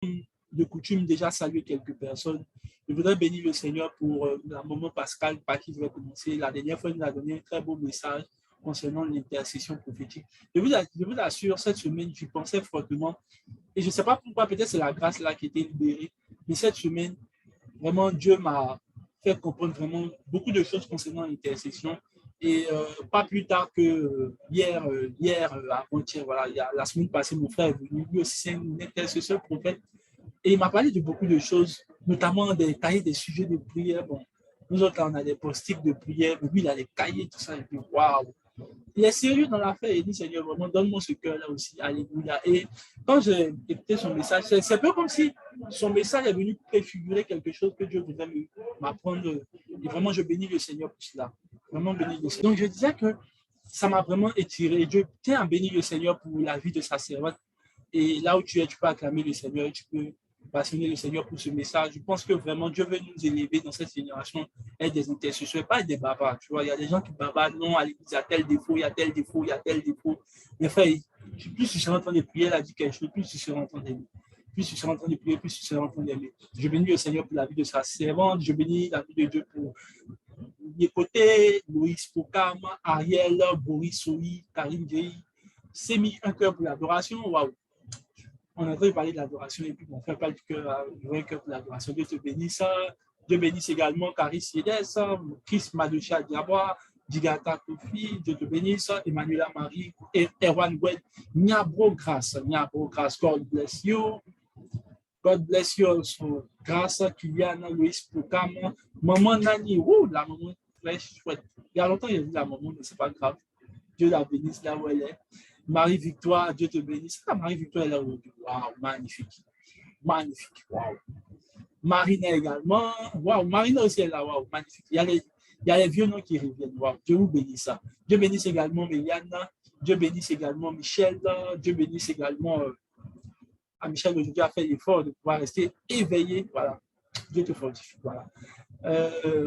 de coutume déjà saluer quelques personnes. Je voudrais bénir le Seigneur pour la maman Pascal, par qui je vais commencer. La dernière fois, il nous a donné un très beau message concernant l'intercession prophétique. Je vous assure, cette semaine, j'y pensais fortement. Et je ne sais pas pourquoi, peut-être c'est la grâce là qui était libérée. Mais cette semaine, vraiment, Dieu m'a fait comprendre vraiment beaucoup de choses concernant l'intercession. Et pas plus tard que hier, avant-hier, voilà, la semaine passée, mon frère est venu, lui aussi c'est un intercesseur prophète. Et il m'a parlé de beaucoup de choses, notamment des cahiers, des sujets de prière. Bon, nous autres, là, on a des post-it de prière, mais lui, il a des cahiers, tout ça. Et puis, waouh! Il est sérieux dans l'affaire. Il dit, Seigneur, vraiment, donne-moi ce cœur-là aussi. Alléluia. Et quand j'ai écouté son message, c'est un peu comme si son message est venu préfigurer quelque chose que Dieu voudrait m'apprendre. Et vraiment, je bénis le Seigneur pour cela. Vraiment bénis le Seigneur. Donc, je disais que ça m'a vraiment étiré. Dieu tient à bénir le Seigneur pour la vie de sa servante. Et là où tu es, tu peux acclamer le Seigneur et tu peux passionner le Seigneur pour ce message. Je pense que vraiment Dieu veut nous élever dans cette génération, être des intercesseurs, pas être des bavards. Tu vois, il y a des gens qui bavardent, non, à l'église, il y a tel défaut, il y a tel défaut, il y a tel défaut. Mais frère, plus tu seras en train de prier, elle a dit quelque chose, plus tu seras en train d'aimer. Plus tu seras en train de prier, plus tu seras en train d'aimer. Je bénis le Seigneur pour la vie de sa servante, je bénis la vie de Dieu pour Yécoté, Loïs Pokam, Ariel, Boris Soui, Karim Djei. C'est mis un cœur pour l'adoration. Waouh! On est en train de parler de l'adoration et puis on fait pas du cœur, un cœur pour l'adoration. Dieu te bénisse. Dieu bénisse également Caris Yedes, Chris Madoucha Diabois, Digata Kofi, Dieu te bénisse, Emmanuela Marie, Erwan Wed, Niabro Grâce, God bless you. God bless you also. Grâce, Kylian, Louis Pokam, Maman Nani, la maman très chouette. Il y a longtemps, il a dit la maman, mais c'est pas grave. Dieu la bénisse là où elle est. Marie-Victoire, Dieu te bénisse. Ah, Marie-Victoire est là aujourd'hui. Waouh, magnifique. Magnifique. Waouh. Marina également. Waouh, Marina aussi est là. Waouh, magnifique. Il y a les vieux noms qui reviennent. Waouh, Dieu vous bénisse ça. Dieu bénisse également Méliane. Dieu bénisse également Michel. Dieu bénisse également. Michel aujourd'hui a fait l'effort de pouvoir rester éveillé. Voilà. Dieu te fortifie. Voilà.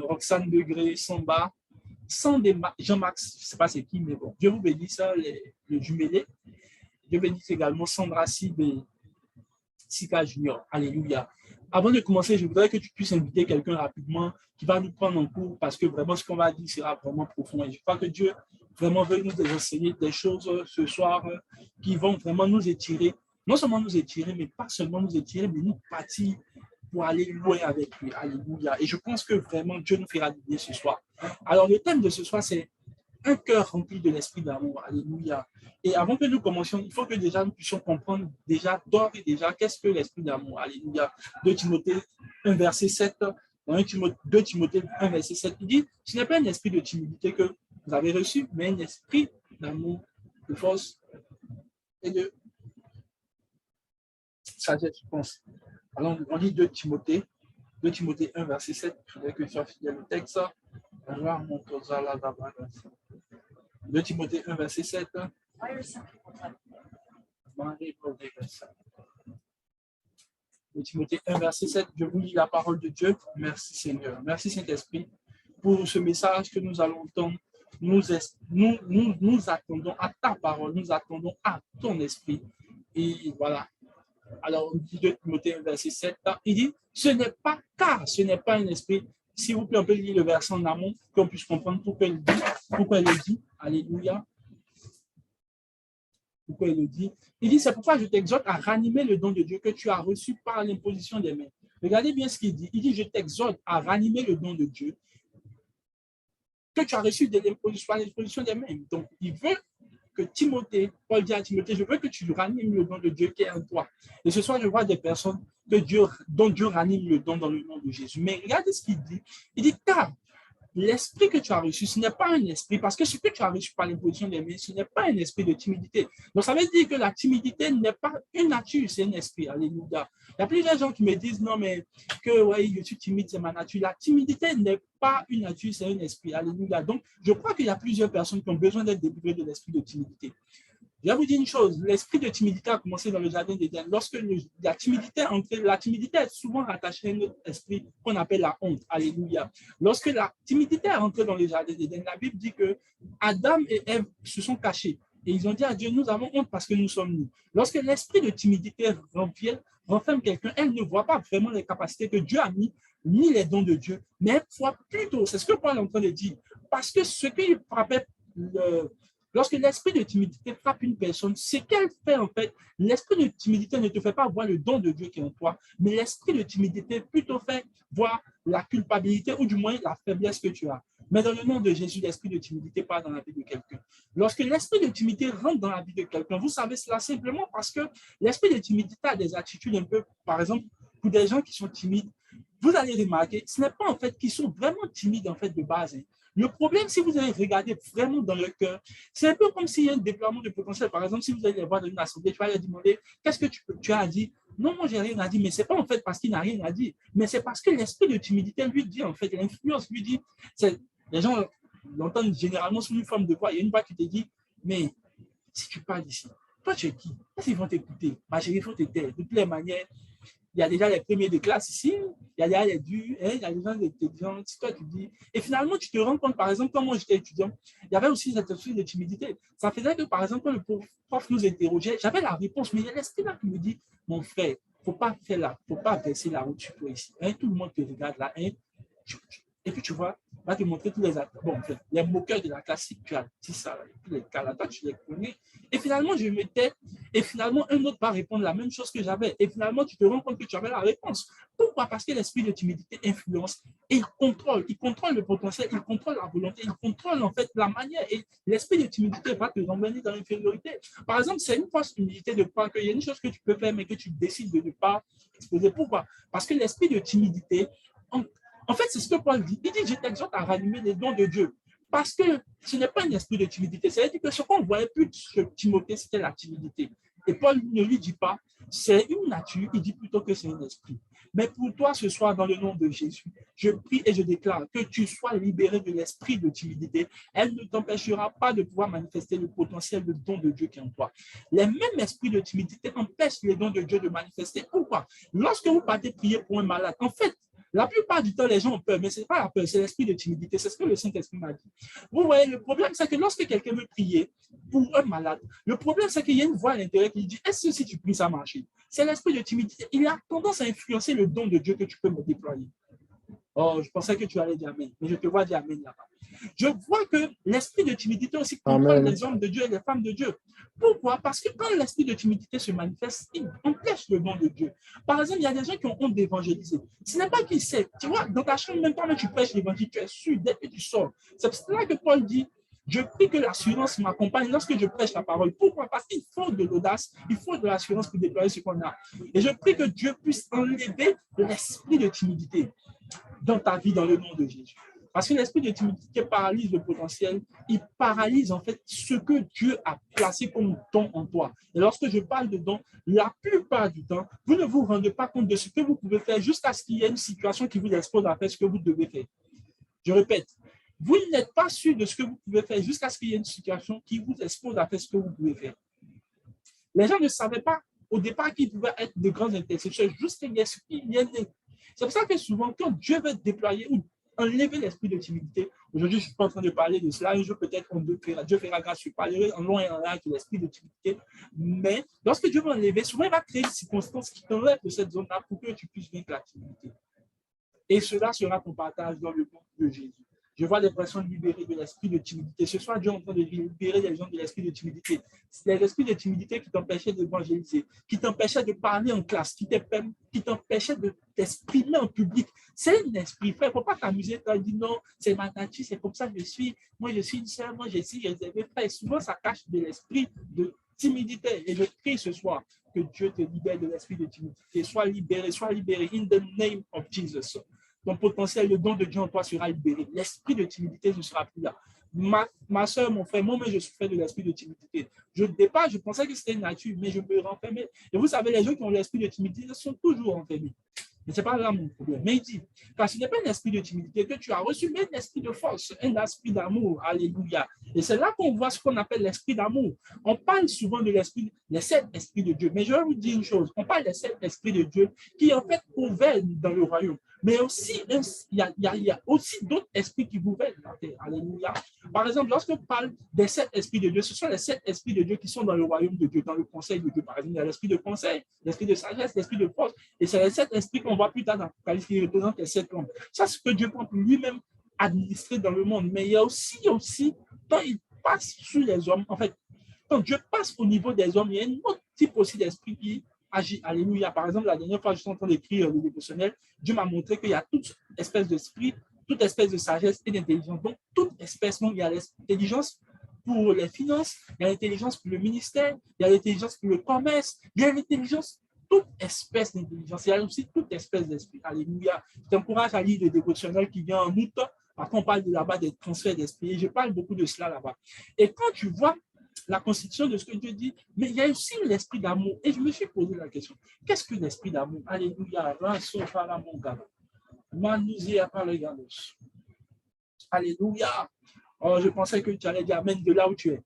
Roxane Degré, Samba. Jean-Max, je ne sais pas c'est qui, mais bon, Dieu vous bénisse, le jumelé. Dieu bénisse également Sandra Sib et Sika Junior. Alléluia. Avant de commencer, je voudrais que tu puisses inviter quelqu'un rapidement qui va nous prendre en cours parce que vraiment ce qu'on va dire sera vraiment profond. Et je crois que Dieu vraiment veut nous enseigner des choses ce soir qui vont vraiment nous étirer. Non seulement nous étirer, mais pas seulement nous étirer, mais nous partir pour aller loin avec lui. Alléluia. Et je pense que vraiment Dieu nous fera du bien ce soir. Alors, le thème de ce soir, c'est un cœur rempli de l'esprit d'amour. Alléluia. Et avant que nous commencions, il faut que déjà nous puissions comprendre déjà, d'ores et déjà, qu'est-ce que l'esprit d'amour. Alléluia. 2 Timothée 1, verset 7. Dans 2 Timothée 1, verset 7, il dit, ce n'est pas un esprit de timidité que vous avez reçu, mais un esprit d'amour, de force et de sagesse, je pense. Alors, on lit 2 Timothée 1, verset 7. Je voudrais que tu sois fidèle au texte. 2 Timothée 1, verset 7. 2 Timothée 1, verset 7. Je vous lis la parole de Dieu. Merci Seigneur. Merci Saint-Esprit pour ce message que nous allons entendre. Nous attendons à ta parole. Nous attendons à ton esprit. Et voilà. Alors, on dit 2 Timothée 1, verset 7. Il dit, ce n'est pas un esprit. S'il vous plaît, on peut lire le verset en amont, qu'on puisse comprendre pourquoi il le dit. Alléluia. Pourquoi il le dit. Il dit, c'est pourquoi je t'exhorte à ranimer le don de Dieu que tu as reçu par l'imposition des mains. Regardez bien ce qu'il dit. Il dit, je t'exhorte à ranimer le don de Dieu que tu as reçu par l'imposition des mains. Donc, il veut que Timothée, Paul dit à Timothée, je veux que tu ranimes le don de Dieu qui est en toi. Et ce soir, je vois des personnes dont Dieu ranime le don dans le nom de Jésus. Mais regardez ce qu'il dit. Il dit, car l'esprit que tu as reçu, ce n'est pas un esprit, parce que ce que tu as reçu par l'imposition des mains, ce n'est pas un esprit de timidité. Donc, ça veut dire que la timidité n'est pas une nature, c'est un esprit. Alléluia. Il y a plusieurs gens qui me disent, non, mais que ouais, je suis timide, c'est ma nature. La timidité n'est pas une nature, c'est un esprit. Alléluia. Donc, je crois qu'il y a plusieurs personnes qui ont besoin d'être délivrées de l'esprit de timidité. Je vais vous dire une chose, l'esprit de timidité a commencé dans le jardin d'Éden. Lorsque la timidité est souvent rattachée à un autre esprit qu'on appelle la honte. Alléluia. Lorsque la timidité est entrée dans le jardin d'Éden, la Bible dit que Adam et Ève se sont cachés. Et ils ont dit à Dieu, nous avons honte parce que nous sommes nus. Lorsque l'esprit de timidité renferme quelqu'un, elle ne voit pas vraiment les capacités que Dieu a mis, ni les dons de Dieu, mais elle voit plutôt, c'est ce que Paul est en train de dire, parce que ce qui frappait lorsque l'esprit de timidité frappe une personne, ce qu'elle fait en fait, l'esprit de timidité ne te fait pas voir le don de Dieu qui est en toi, mais l'esprit de timidité plutôt fait voir la culpabilité ou du moins la faiblesse que tu as. Mais dans le nom de Jésus, l'esprit de timidité part dans la vie de quelqu'un. Lorsque l'esprit de timidité rentre dans la vie de quelqu'un, vous savez cela simplement parce que l'esprit de timidité a des attitudes un peu, par exemple, pour des gens qui sont timides, vous allez remarquer, ce n'est pas en fait qu'ils sont vraiment timides en fait de base. Le problème, si vous allez regarder vraiment dans le cœur, c'est un peu comme s'il y a un déploiement de potentiel. Par exemple, si vous allez les voir dans une assemblée, tu vas leur demander qu'est-ce que tu as dit. Non, moi, j'ai rien à dire, mais ce n'est pas en fait parce qu'il n'a rien à dire, mais c'est parce que l'esprit de timidité lui dit, en fait, l'influence lui dit, les gens l'entendent généralement sous une forme de voix. Il y a une voix qui te dit, mais si tu parles ici, toi, tu es qui? Est-ce qu'ils vont t'écouter? Ma chérie, il faut te taire. De toutes les manières, il y a déjà les premiers de classe ici, il y a déjà les durs, hein, il y a les gens étudiants, si toi tu dis. Et finalement, tu te rends compte, par exemple, quand moi j'étais étudiant, il y avait aussi cette esprit de timidité. Ça faisait que, par exemple, quand le prof nous interrogeait, j'avais la réponse, mais il y a l'esprit là qui me dit, mon frère, il ne faut pas faire là, il ne faut pas verser la route tu peux ici. Hein, tout le monde te regarde là. Hein, et puis tu vois, va te montrer tous les bon, en fait, les moqueurs de la classe, tu as dit ça, tous les cas là, toi tu les connais. Et finalement, je me tais, et finalement, un autre va répondre la même chose que j'avais. Et finalement, tu te rends compte que tu avais la réponse. Pourquoi? Parce que l'esprit de timidité influence et il contrôle le potentiel, il contrôle la volonté, il contrôle en fait la manière. Et l'esprit de timidité va te emmener dans l'infériorité. Par exemple, c'est une fausse humilité de croire qu'il y a une chose que tu peux faire, mais que tu décides de ne pas exposer. Pourquoi? Parce que l'esprit de timidité, en fait, c'est ce que Paul dit. Il dit, je t'exhorte à rallumer les dons de Dieu. Parce que ce n'est pas un esprit de timidité. C'est-à-dire que ce qu'on voyait plus chez Timothée, c'était la timidité. Et Paul ne lui dit pas, c'est une nature, il dit plutôt que c'est un esprit. Mais pour toi, ce soir, dans le nom de Jésus, je prie et je déclare que tu sois libéré de l'esprit de timidité. Elle ne t'empêchera pas de pouvoir manifester le potentiel de don de Dieu qui est en toi. Les mêmes esprits de timidité empêchent les dons de Dieu de manifester. Pourquoi? Lorsque vous partez prier pour un malade, en fait, la plupart du temps, les gens ont peur, mais ce n'est pas la peur, c'est l'esprit de timidité. C'est ce que le Saint-Esprit m'a dit. Vous voyez, le problème, c'est que lorsque quelqu'un veut prier pour un malade, le problème, c'est qu'il y a une voix à l'intérieur qui dit, est-ce que si tu pries, ça marche? C'est l'esprit de timidité. Il a tendance à influencer le don de Dieu que tu peux me déployer. Oh, je pensais que tu allais dire Amen, mais je te vois dire Amen là-bas. Je vois que l'esprit de timidité aussi contrôle les hommes de Dieu et les femmes de Dieu. Pourquoi? Parce que quand l'esprit de timidité se manifeste, il empêche le don de Dieu. Par exemple, il y a des gens qui ont honte d'évangéliser. Ce n'est pas qu'ils savent. Tu vois, dans ta chambre, même quand tu prêches l'évangile, tu es sûr dès que tu sors. C'est pour cela que Paul dit, je prie que l'assurance m'accompagne lorsque je prêche la parole. Pourquoi? Parce qu'il faut de l'audace, il faut de l'assurance pour déployer ce qu'on a. Et je prie que Dieu puisse enlever l'esprit de timidité dans ta vie, dans le nom de Jésus. Parce que l'esprit de timidité paralyse le potentiel, il paralyse en fait ce que Dieu a placé comme don en toi. Et lorsque je parle de don, la plupart du temps, vous ne vous rendez pas compte de ce que vous pouvez faire jusqu'à ce qu'il y ait une situation qui vous expose à faire ce que vous devez faire. Je répète, vous n'êtes pas sûr de ce que vous pouvez faire jusqu'à ce qu'il y ait une situation qui vous expose à faire ce que vous pouvez faire. Les gens ne savaient pas au départ qu'ils pouvaient être de grands intercesseurs jusqu'à ce qu'il y ait des... C'est pour ça que souvent, quand Dieu veut déployer ou enlever l'esprit de timidité, aujourd'hui, je ne suis pas en train de parler de cela, un jour peut-être Dieu fera grâce, je parlerai en long et en large de l'esprit de timidité, mais lorsque Dieu veut enlever, souvent il va créer des circonstances qui t'enlèvent de cette zone-là pour que tu puisses vaincre la timidité. Et cela sera ton partage dans le nom de Jésus. Je vois des personnes libérées de l'esprit de timidité. Ce soir, Dieu est en train de libérer les gens de l'esprit de timidité. C'est l'esprit de timidité qui t'empêchait d'évangéliser, qui t'empêchait de parler en classe, qui t'empêchait de t'exprimer en public. C'est un esprit, frère. Il ne faut pas t'amuser. Tu as dit non, c'est ma nature, c'est comme ça que je suis. Moi, je suis une sœur, moi, je suis réservé. Frère, souvent, ça cache de l'esprit de timidité. Et je prie ce soir que Dieu te libère de l'esprit de timidité. Sois libéré, in the name of Jesus. Ton potentiel, le don de Dieu en toi sera libéré. L'esprit de timidité ne sera plus là. Ma soeur, mon frère, moi-même, je souffrais de l'esprit de timidité. Au départ, je pensais que c'était une nature, mais je me renfermais. Et vous savez, les gens qui ont l'esprit de timidité sont toujours enfermés. Mais ce n'est pas là mon problème. Mais il dit, car ce n'est pas un esprit de timidité que tu as reçu, mais un esprit de force, un esprit d'amour. Alléluia. Et c'est là qu'on voit ce qu'on appelle l'esprit d'amour. On parle souvent de l'esprit, les 7 esprits de Dieu. Mais je vais vous dire une chose, on parle des 7 esprits de Dieu qui en fait gouvernent dans le royaume. Mais aussi, il y a aussi d'autres esprits qui gouvernent la terre. Alléluia. Par exemple, lorsqu'on parle des 7 esprits de Dieu, ce sont les 7 esprits de Dieu qui sont dans le royaume de Dieu, dans le conseil de Dieu. Par exemple, il y a l'esprit de conseil, l'esprit de sagesse, l'esprit de force. Et c'est les 7 esprits qu'on voit plus tard dans l'Apocalypse qui représentent les 7 hommes. Ça, c'est ce que Dieu prend pour lui-même administrer dans le monde. Mais il y a aussi quand il passe sur les hommes, en fait, quand Dieu passe au niveau des hommes, il y a un autre type aussi d'esprit qui agit. Alléluia. Par exemple, la dernière fois, je suis en train d'écrire le dévotionnel, Dieu m'a montré qu'il y a toute espèce d'esprit, toute espèce de sagesse et d'intelligence. Donc, toute espèce, donc, il y a l'intelligence pour les finances, il y a l'intelligence pour le ministère, il y a l'intelligence pour le commerce, il y a l'intelligence, toute espèce d'intelligence. Il y a aussi toute espèce d'esprit. Alléluia. Je t'encourage à lire le dévotionnel qui vient en août. Après, on parle de là-bas des transferts d'esprit. Je parle beaucoup de cela là-bas. Et quand tu vois la constitution de ce que Dieu dit, mais il y a aussi l'esprit d'amour. Et je me suis posé la question, qu'est-ce que l'esprit d'amour? Alléluia. Alléluia. Oh, je pensais que tu allais dire amen de là où tu es.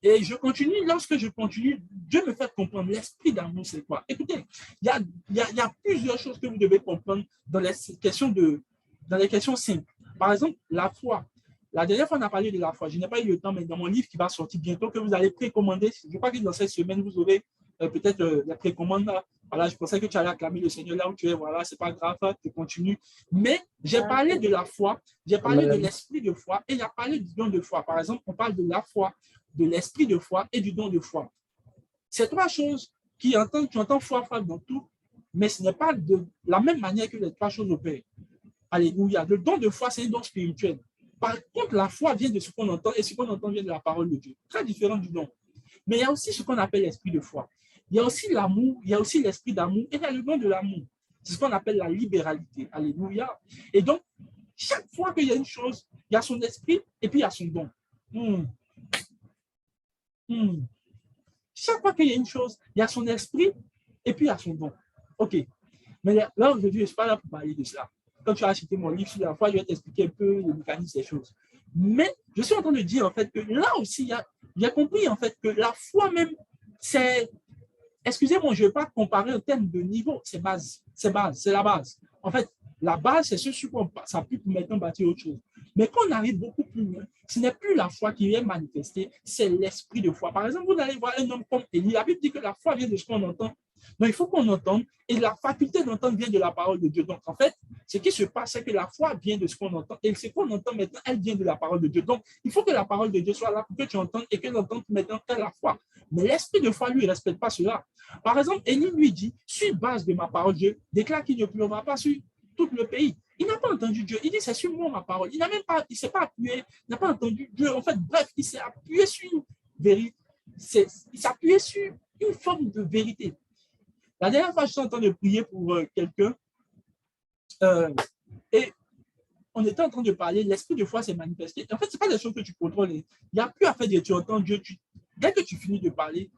Et je continue, lorsque je continue, Dieu me fait comprendre l'esprit d'amour, c'est quoi? Écoutez, il y a plusieurs choses que vous devez comprendre dans les questions simples. Par exemple, la foi. La dernière fois, on a parlé de la foi. Je n'ai pas eu le temps, mais dans mon livre qui va sortir bientôt, que vous allez précommander, je crois que dans cette semaine, vous aurez peut-être la précommande. Voilà, je pensais que tu allais acclamer le Seigneur là où tu es. Voilà, c'est pas grave, tu continues. Mais j'ai parlé de la foi, j'ai parlé de l'esprit de foi et il a parlé du don de foi. Par exemple, on parle de la foi, de l'esprit de foi et du don de foi. Ces 3 choses tu entends foi dans tout, mais ce n'est pas de la même manière que les 3 choses opèrent. Alléluia. Le don de foi, c'est un don spirituel. Par contre, la foi vient de ce qu'on entend et ce qu'on entend vient de la parole de Dieu. Très différent du don. Mais il y a aussi ce qu'on appelle l'esprit de foi. Il y a aussi l'amour, il y a aussi l'esprit d'amour et il y a le don de l'amour. C'est ce qu'on appelle la libéralité. Alléluia. Et donc, chaque fois qu'il y a une chose, il y a son esprit et puis il y a son don. Chaque fois qu'il y a une chose, il y a son esprit et puis il y a son don. OK. Mais là, aujourd'hui, je ne suis pas là pour parler de cela. Quand tu as acheté mon livre sur la foi, je vais t'expliquer un peu le mécanisme des choses. Mais je suis en train de dire en fait que là aussi, j'ai compris en fait que la foi même, c'est, excusez-moi, je ne vais pas comparer en termes de niveau, c'est la base. En fait, la base, c'est ce sur quoi on s'appuie pour maintenant bâtir autre chose. Mais quand on arrive beaucoup plus loin, ce n'est plus la foi qui est manifestée, c'est l'esprit de foi. Par exemple, vous allez voir un homme comme Élie. La Bible dit que la foi vient de ce qu'on entend. Donc, il faut qu'on entende. Et la faculté d'entendre vient de la parole de Dieu. Donc, en fait, ce qui se passe, c'est que la foi vient de ce qu'on entend. Et ce qu'on entend maintenant, elle vient de la parole de Dieu. Donc, il faut que la parole de Dieu soit là pour que tu entendes et que l'entende maintenant est la foi. Mais l'esprit de foi, lui, il ne respecte pas cela. Par exemple, Élie lui dit, sur base de ma parole, Dieu déclare qu'il ne pleuvra pas sur tout le pays. Il n'a pas entendu Dieu. Il dit, c'est sur moi ma parole. Il n'a même pas, il ne s'est pas appuyé, il n'a pas entendu Dieu. En fait, bref, il s'est appuyé sur une vérité. Il s'est appuyé sur une forme de vérité. La dernière fois, je suis en train de prier pour quelqu'un et on était en train de parler, l'esprit de foi s'est manifesté. En fait, ce n'est pas des choses que tu contrôles. Il n'y a plus à faire de tu entends Dieu. Dès que tu finis de parler,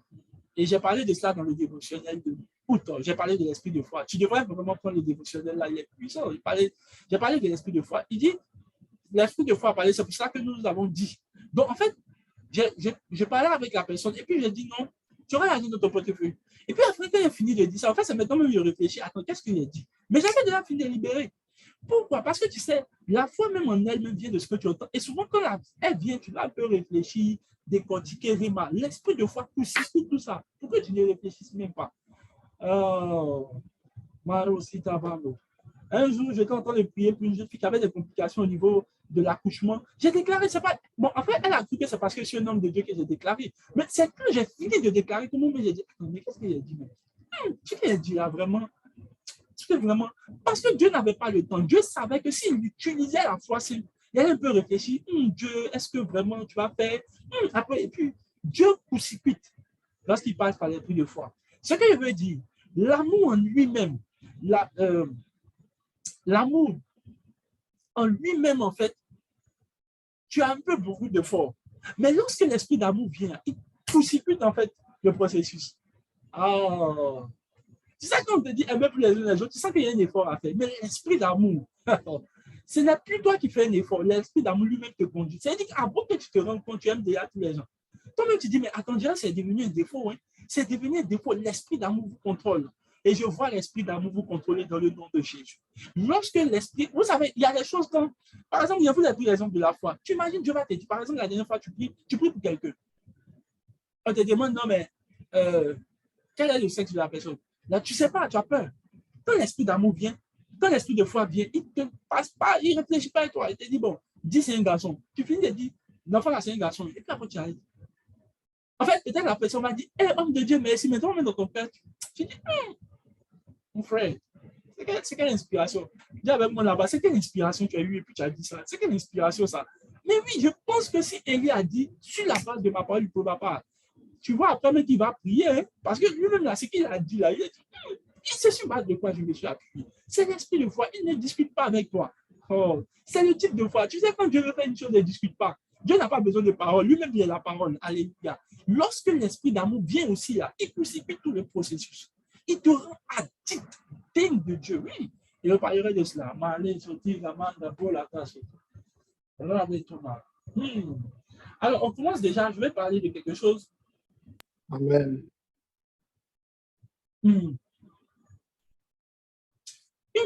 et j'ai parlé de cela dans le dévotionnel de août, j'ai parlé de l'esprit de foi. Tu devrais vraiment prendre le dévotionnel là, il est puissant. J'ai parlé de l'esprit de foi. Il dit, l'esprit de foi a parlé, c'est pour ça que nous avons dit. Donc, en fait, je parlais avec la personne et puis j'ai dit non, tu aurais agi dans ton portefeuille. Et puis après, quand il a fini de dire ça, en fait, c'est maintenant même je réfléchis, attends, qu'est-ce qu'il a dit? Mais j'avais déjà fini de libérer. Pourquoi? Parce que tu sais, la foi même en elle-même vient de ce que tu entends. Et souvent, quand elle vient, tu vas un peu réfléchir, décortiquer, rima. L'esprit de foi pousse tout ça. Pourquoi tu ne réfléchis même pas? Oh, Maro Sitavano. Un jour, j'étais en train de prier pour une jeune fille qui avait des complications au niveau de l'accouchement. J'ai déclaré, c'est pas. Bon, en fait, elle a cru que c'est parce que je suis un homme de Dieu que j'ai déclaré. Mais c'est quand j'ai fini de déclarer, tout le monde m'a dit, mais qu'est-ce qu'il a dit? Qu'est-ce qu'il a dit là, vraiment? Vraiment, parce que Dieu n'avait pas le temps. Dieu savait que s'il utilisait la foi, il allait un peu réfléchir. Dieu, est-ce que vraiment tu vas faire? Après, et puis, Dieu court-circuite lorsqu'il passe par l'esprit de foi. Ce que je veux dire, l'amour en lui-même, l'amour en lui-même, en fait, tu as un peu beaucoup d'efforts. Mais lorsque l'esprit d'amour vient, il court-circuite, en fait, le processus. Oh. C'est ça qu'on te dit, aimer plus les uns les autres, tu sens qu'il y a un effort à faire. Mais l'esprit d'amour, ce n'est plus toi qui fais un effort, l'esprit d'amour lui-même te conduit. C'est-à-dire qu'avant que tu te rends compte, tu aimes déjà tous les gens. Toi-même, tu dis, mais attends, déjà, c'est devenu un défaut. Hein? C'est devenu un défaut. L'esprit d'amour vous contrôle. Et je vois l'esprit d'amour vous contrôler dans le nom de Jésus. Lorsque l'esprit, vous savez, il y a des choses quand, par exemple, il y a vous avez pris l'exemple de la foi. Tu imagines, Dieu va te dire, par exemple, la dernière fois, tu pries pour quelqu'un. On te demande, non, mais quel est le sexe de la personne? Là, tu ne sais pas, tu as peur. Quand l'esprit d'amour vient, quand l'esprit de foi vient, il ne te passe pas, il ne réfléchit pas à toi. Il te dit, bon, dis c'est un garçon. Tu finis de dire, l'enfant là, c'est un garçon. Et puis après, tu arrives. En fait, peut-être la personne va dire, hé, homme de Dieu, merci, mais toi, même dans ton père, tu dis, mon frère, c'est quelle inspiration? Dis avec moi là-bas, c'est quelle inspiration tu as eu et puis tu as dit ça? C'est quelle inspiration ça? Mais oui, je pense que si Élie a dit, sur la base de ma parole, il ne pourra pas. Tu vois, après, même qu'il va prier, hein, parce que lui-même, là, ce qu'il a dit là, il a dit, c'est sur base de quoi je me suis appuyé. C'est l'esprit de foi, il ne discute pas avec toi. Oh, c'est le type de foi. Tu sais, quand Dieu veut faire une chose, il ne discute pas. Dieu n'a pas besoin de parole, lui-même, il a la parole. Alléluia. Lorsque l'esprit d'amour vient aussi là, il crucifie tout le processus. Il te rend addict, digne de Dieu. Oui, il parlerait de cela. Alors, on commence déjà, je vais parler de quelque chose. Amen. Une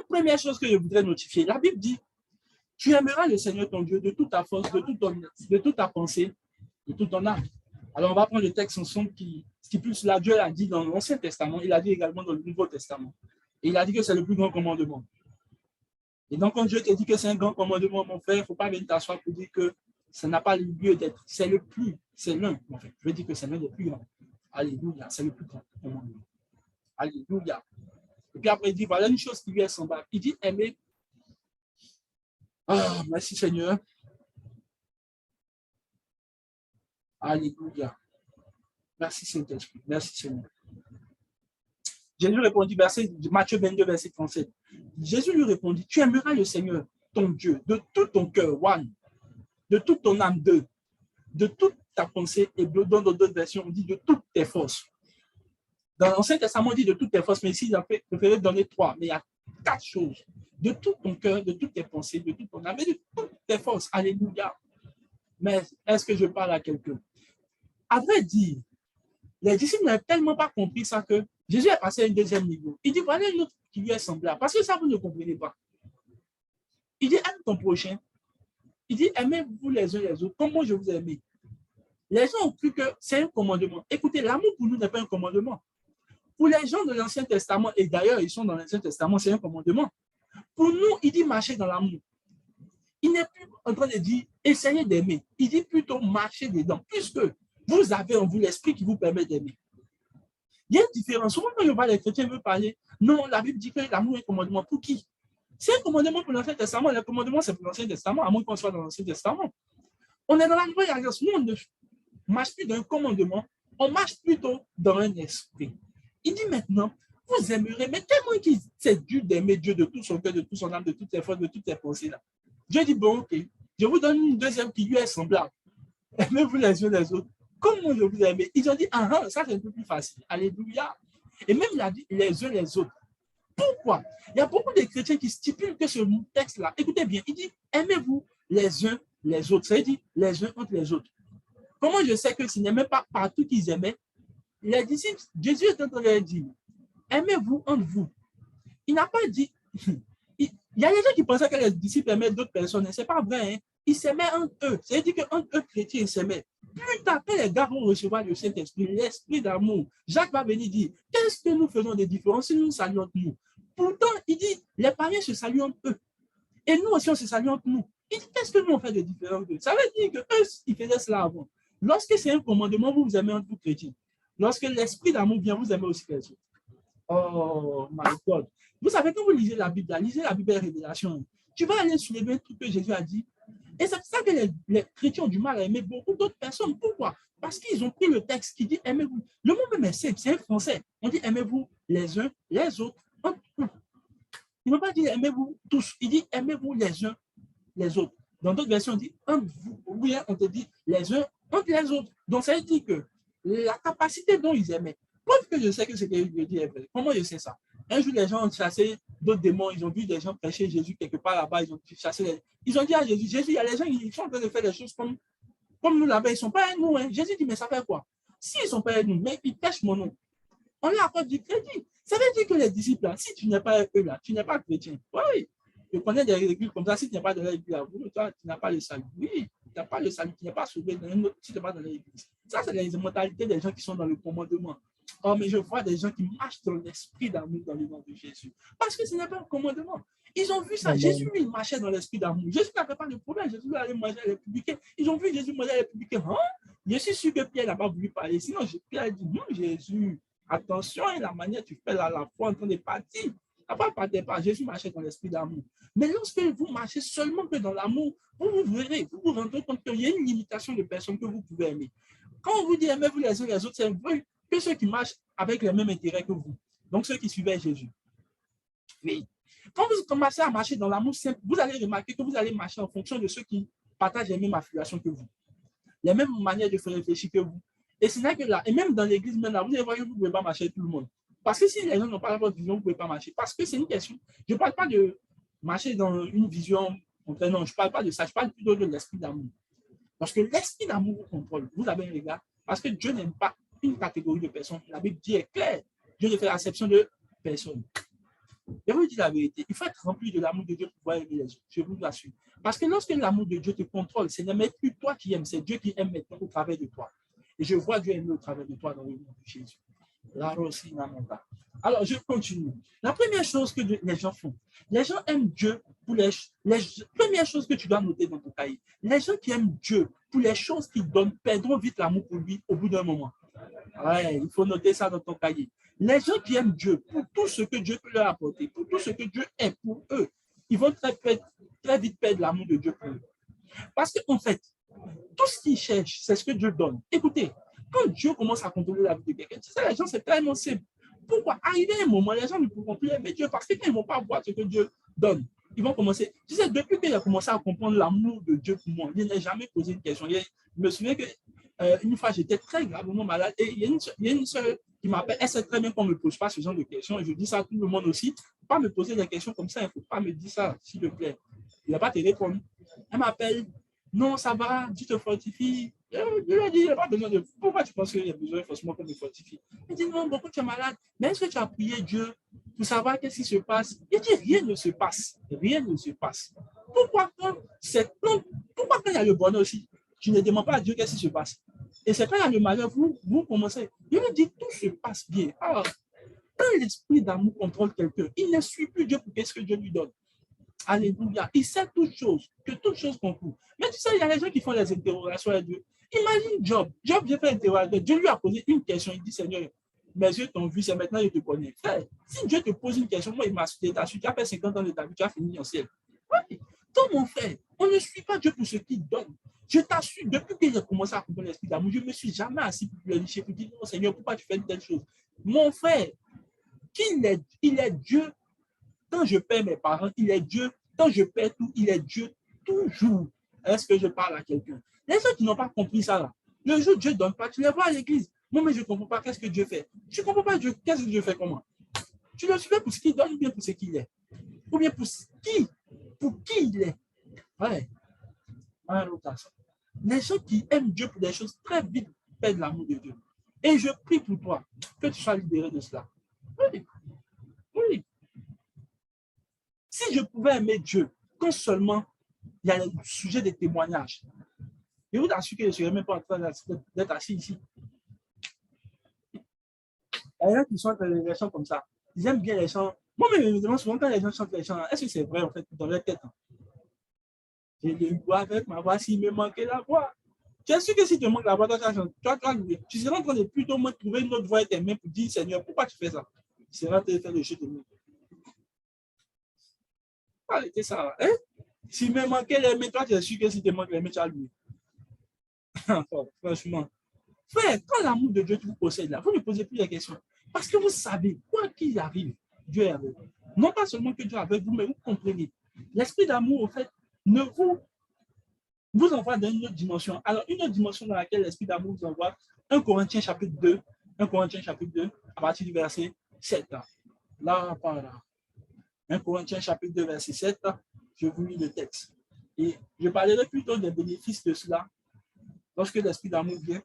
première chose que je voudrais notifier, la Bible dit, tu aimeras le Seigneur ton Dieu de toute ta force, de toute ta pensée, de toute ton âme. Alors, on va prendre le texte ensemble qui plus là, Dieu l'a dit dans l'Ancien Testament, il a dit également dans le Nouveau Testament. Et il a dit que c'est le plus grand commandement. Et donc, quand Dieu te dit que c'est un grand commandement, mon frère, il ne faut pas venir t'asseoir pour dire que ça n'a pas lieu d'être. C'est le plus, c'est l'un, en fait. Je veux dire que c'est l'un des plus grands. Alléluia, c'est le plus grand commandement. Alléluia. Et puis après, il dit, voilà une chose qui lui est semblable. Il dit, aimer. Ah, merci Seigneur. Alléluia. Merci Saint-Esprit. Merci Seigneur. Jésus répondit, Matthieu 22, verset 37. Jésus lui répondit, tu aimeras le Seigneur, ton Dieu, de tout ton cœur, one, de toute ton âme, deux, de toute ta pensée, et dans d'autres versions, on dit de toutes tes forces. Dans l'Ancien Testament, on dit de toutes tes forces, mais ici, il a préféré donner trois, mais il y a quatre choses. De tout ton cœur, de toutes tes pensées, de toute ton âme, et de toutes tes forces. Alléluia. Mais est-ce que je parle à quelqu'un? À vrai dire, les disciples n'avaient tellement pas compris ça que Jésus est passé à un deuxième niveau. Il dit, voilà une autre qui lui est semblable. Parce que ça, vous ne comprenez pas. Il dit, aime ton prochain. Il dit, aimez-vous les uns les autres, comme moi je vous ai aimé. Les gens ont cru que c'est un commandement. Écoutez, l'amour pour nous n'est pas un commandement. Pour les gens de l'Ancien Testament, et d'ailleurs, ils sont dans l'Ancien Testament, c'est un commandement. Pour nous, il dit marcher dans l'amour. Il n'est plus en train de dire essayez d'aimer. Il dit plutôt marcher dedans, puisque vous avez en vous l'esprit qui vous permet d'aimer. Il y a une différence. Souvent, quand je vois les chrétiens veulent parler, non, la Bible dit que l'amour est un commandement. Pour qui? C'est un commandement pour l'Ancien Testament. Le commandement, c'est pour l'Ancien Testament, à moins qu'on soit dans l'Ancien Testament. On est dans la Nouvelle Alliance. Nous, on ne marche plus dans un commandement, on marche plutôt dans un esprit. Il dit maintenant, vous aimerez, mais tellement qu'il c'est dur d'aimer Dieu de tout son cœur, de toute son âme, de toutes ses forces, de toutes ses pensées là. Dieu dit, bon, ok, je vous donne une deuxième qui lui est semblable. Aimez-vous les uns les autres. Comment je vous aime? Ils ont dit, ah, ça c'est un peu plus facile. Alléluia. Et même il a dit les uns les autres. Pourquoi? Il y a beaucoup de chrétiens qui stipulent que ce texte-là, écoutez bien, il dit, aimez-vous les uns les autres. Ça veut dire les uns entre les autres. Comment je sais que ce n'est même pas partout qu'ils aimaient? Les disciples, Jésus est en train de leur dire, aimez-vous entre vous. Il n'a pas dit, il y a des gens qui pensaient que les disciples aimaient d'autres personnes. Ce n'est pas vrai. Hein? Ils s'aimaient entre eux. C'est-à-dire qu'entre eux, chrétiens, ils s'aimaient. Plus tard, quand les gars vont recevoir le Saint-Esprit, l'esprit d'amour, Jacques va venir dire, qu'est-ce que nous faisons de différents si nous nous saluons entre nous? Pourtant, il dit, les païens se saluent entre eux. Et nous aussi, on se salue entre nous. Il dit, qu'est-ce que nous on fait de différent? Ça veut dire qu'eux, ils faisaient cela avant. Lorsque c'est un commandement, vous vous aimez entre vous chrétiens. Lorsque l'esprit d'amour vient, vous aimez aussi les autres. Oh, my God. Vous savez, quand vous lisez la Bible et Révélation, tu vas aller soulever tout ce que Jésus a dit. Et c'est pour ça que les chrétiens ont du mal à aimer beaucoup d'autres personnes. Pourquoi? Parce qu'ils ont pris le texte qui dit aimez-vous. Le mot même est simple, c'est un français. On dit aimez-vous les uns les autres. Il ne veut pas dire aimez-vous tous. Il dit aimez-vous les uns les autres. Dans d'autres versions, on dit entre vous. Ou bien on te dit les uns entre les autres. Donc ça veut dire que la capacité dont ils aimaient, Preuve que je sais que ce que je dis est vrai. Comment je sais ça? Un jour, les gens ont chassé d'autres démons. Ils ont vu des gens prêcher Jésus quelque part là-bas. Ils ont chassé les... Ils ont dit à Jésus, Jésus, il y a les gens qui sont en train de faire des choses comme nous là-bas. Ils ne sont pas à nous. Hein. Jésus dit, mais ça fait quoi? S'ils ne sont pas à nous, mais ils prêchent mon nom. On leur accorde du crédit. Ça veut dire que les disciples, là, si tu n'es pas eux là, tu n'es pas chrétien. Oui, je connais des églises comme ça. Si tu n'es pas dans l'église, toi, tu n'as pas le salut. Oui, tu n'as pas le salut, tu n'es pas sauvé dans une autre, si tu n'es pas dans l'église. Ça, c'est les mentalités des gens qui sont dans le commandement. Oh, mais je vois des gens qui marchent dans l'esprit d'amour dans le nom de Jésus. Parce que ce n'est pas un commandement. Ils ont vu ça. Amen. Jésus, lui, il marchait dans l'esprit d'amour. Jésus n'avait pas de problème. Jésus allait manger à les publicains. Ils ont vu Jésus manger à les publicains. Hein? Je suis sûr que Pierre n'a pas voulu parler. Sinon, Pierre a dit, non, Jésus, attention, la manière dont tu fais la foi en train de partir. Pas. Jésus marchait dans l'esprit d'amour. Mais lorsque vous marchez seulement que dans l'amour, vous verrez, vous vous rendrez compte qu'il y a une limitation de personnes que vous pouvez aimer. Quand on vous dit aimez-vous les uns les autres, c'est vrai que ceux qui marchent avec les mêmes intérêts que vous. Donc ceux qui suivaient Jésus. Oui. Quand vous commencez à marcher dans l'amour simple, vous allez remarquer que vous allez marcher en fonction de ceux qui partagent les mêmes affiliations que vous, les mêmes manières de faire réfléchir que vous. Et ce n'est que là, et même dans l'église, maintenant, vous allez voir que vous ne pouvez pas marcher avec tout le monde. Parce que si les gens n'ont pas la votre vision, vous ne pouvez pas marcher. Parce que c'est une question. Je ne parle pas de marcher dans une vision. Non, je ne parle pas de ça. Je parle plutôt de l'esprit d'amour. Parce que l'esprit d'amour vous contrôle. Vous avez un regard. Parce que Dieu n'aime pas une catégorie de personnes. La Bible dit est claire. Dieu ne fait l'acception de personne. Je vous dis la vérité. Il faut être rempli de l'amour de Dieu pour pouvoir aimer les autres. Je vous l'assure. Parce que lorsque l'amour de Dieu te contrôle, ce n'est même plus toi qui aimes, c'est Dieu qui aime maintenant au travers de toi. Et je vois Dieu aimer au travers de toi dans le nom de Jésus. Alors, je continue. La première chose que les gens font, les gens aiment Dieu pour les premières choses que tu dois noter dans ton cahier. Les gens qui aiment Dieu pour les choses qu'ils donnent perdront vite l'amour pour lui au bout d'un moment. Ouais, il faut noter ça dans ton cahier. Les gens qui aiment Dieu pour tout ce que Dieu peut leur apporter, pour tout ce que Dieu est pour eux, ils vont très vite perdre l'amour de Dieu pour eux. Parce qu'en fait, tout ce qu'ils cherchent, c'est ce que Dieu donne. Écoutez, quand Dieu commence à contrôler la vie de quelqu'un, tu sais, les gens, c'est tellement simple. Pourquoi? Arrivé à un moment, les gens ne pourront plus aimer Dieu parce qu'ils ne vont pas voir ce que Dieu donne. Ils vont commencer. Tu sais, depuis qu'il a commencé à comprendre l'amour de Dieu pour moi, il n'a jamais posé une question. Je me souviens qu'une fois, j'étais très gravement malade et il y a une soeur qui m'appelle. Elle sait très bien qu'on ne me pose pas ce genre de questions. Et je dis ça à tout le monde aussi. Il ne faut pas me poser des questions comme ça. Il ne faut pas me dire ça, s'il te plaît. Il ne va pas te répondre. Elle m'appelle. Non, ça va, tu te fortifies. Je lui ai dit, il n'y a pas besoin de... Pourquoi tu penses qu'il y a besoin forcément qu'on me fortifie? Il dit, non, beaucoup tu es malade. Mais est-ce que tu as prié Dieu pour savoir qu'est-ce qui se passe? Il dit, rien ne se passe. Rien ne se passe. Pourquoi quand il y a le bonheur aussi, tu ne demandes pas à Dieu qu'est-ce qui se passe? Et c'est quand il y a le malheur, vous commencez. Il me dit, tout se passe bien. Alors, quand l'esprit d'amour contrôle quelqu'un, il ne suit plus Dieu pour qu'est-ce que Dieu lui donne. Alléluia. Il sait toutes choses, que toutes choses concourent. Mais tu sais, il y a des gens qui font les interrogations à Dieu. Imagine Job. Job, j'ai fait interrogatoire. Dieu lui a posé une question. Il dit, Seigneur, mes yeux t'ont vu, c'est maintenant que je te connais. Frère, si Dieu te pose une question, moi, il m'a su, tu as fait 50 ans de ta vie, tu as fini en ciel. Oui. Toi, mon frère, on ne suit pas Dieu pour ce qu'il donne. Je t'assure, depuis que j'ai commencé à comprendre l'esprit d'amour, je ne me suis jamais assis pour pleurnicher, pour dire, non, Seigneur, pourquoi tu fais une telle chose? Mon frère, il est Dieu. Quand je perds mes parents, il est Dieu. Quand je perds tout, il est Dieu toujours. Est-ce que je parle à quelqu'un? Les gens qui n'ont pas compris ça, là, le jour où Dieu ne donne pas, tu les vois à l'église. Moi, mais je ne comprends pas qu'est-ce que Dieu fait. Tu ne comprends pas Dieu, qu'est-ce que Dieu fait comment? Tu le suis pour ce qu'il donne ou bien pour ce qu'il est? Ou bien pour qui il est? Ouais. Les gens qui aiment Dieu pour des choses très vite perdent l'amour de Dieu. Et je prie pour toi que tu sois libéré de cela. Oui. Oui. Si je pouvais aimer Dieu, quand seulement il y a le sujet des témoignages, je vous assure que je ne serais même pas en train d'être assis ici. Il y a des gens qui chantent les chants comme ça. Ils aiment bien les chants. Moi-même, je me demande souvent quand les gens chantent les chants, est-ce que c'est vrai en fait dans leur tête? J'ai le bois avec ma voix, s'il me manquait la voix. Tu es sûr que si tu manques la voix, tu seras en train de plutôt trouver une autre voix et tes mains pour dire, Seigneur, pourquoi tu fais ça? Tu seras en train de faire le jeu de mains. Arrêtez ça. Hein? S'il me manquait les mains, toi, tu es sûr que si tu manques les mains, tu as lui. Franchement. Frère, quand l'amour de Dieu vous possède là, vous ne posez plus la question. Parce que vous savez, quoi qu'il arrive, Dieu est avec vous. Non pas seulement que Dieu est avec vous, mais vous comprenez. L'esprit d'amour, en fait, ne vous envoie dans une autre dimension. Alors, une autre dimension dans laquelle l'esprit d'amour vous envoie, 1 Corinthiens chapitre 2, 1 Corinthiens chapitre 2, à partir du verset 7. Là, par là. 1 Corinthiens chapitre 2, verset 7, je vous lis le texte. Et je parlerai plutôt des bénéfices de cela lorsque l'esprit d'amour vient.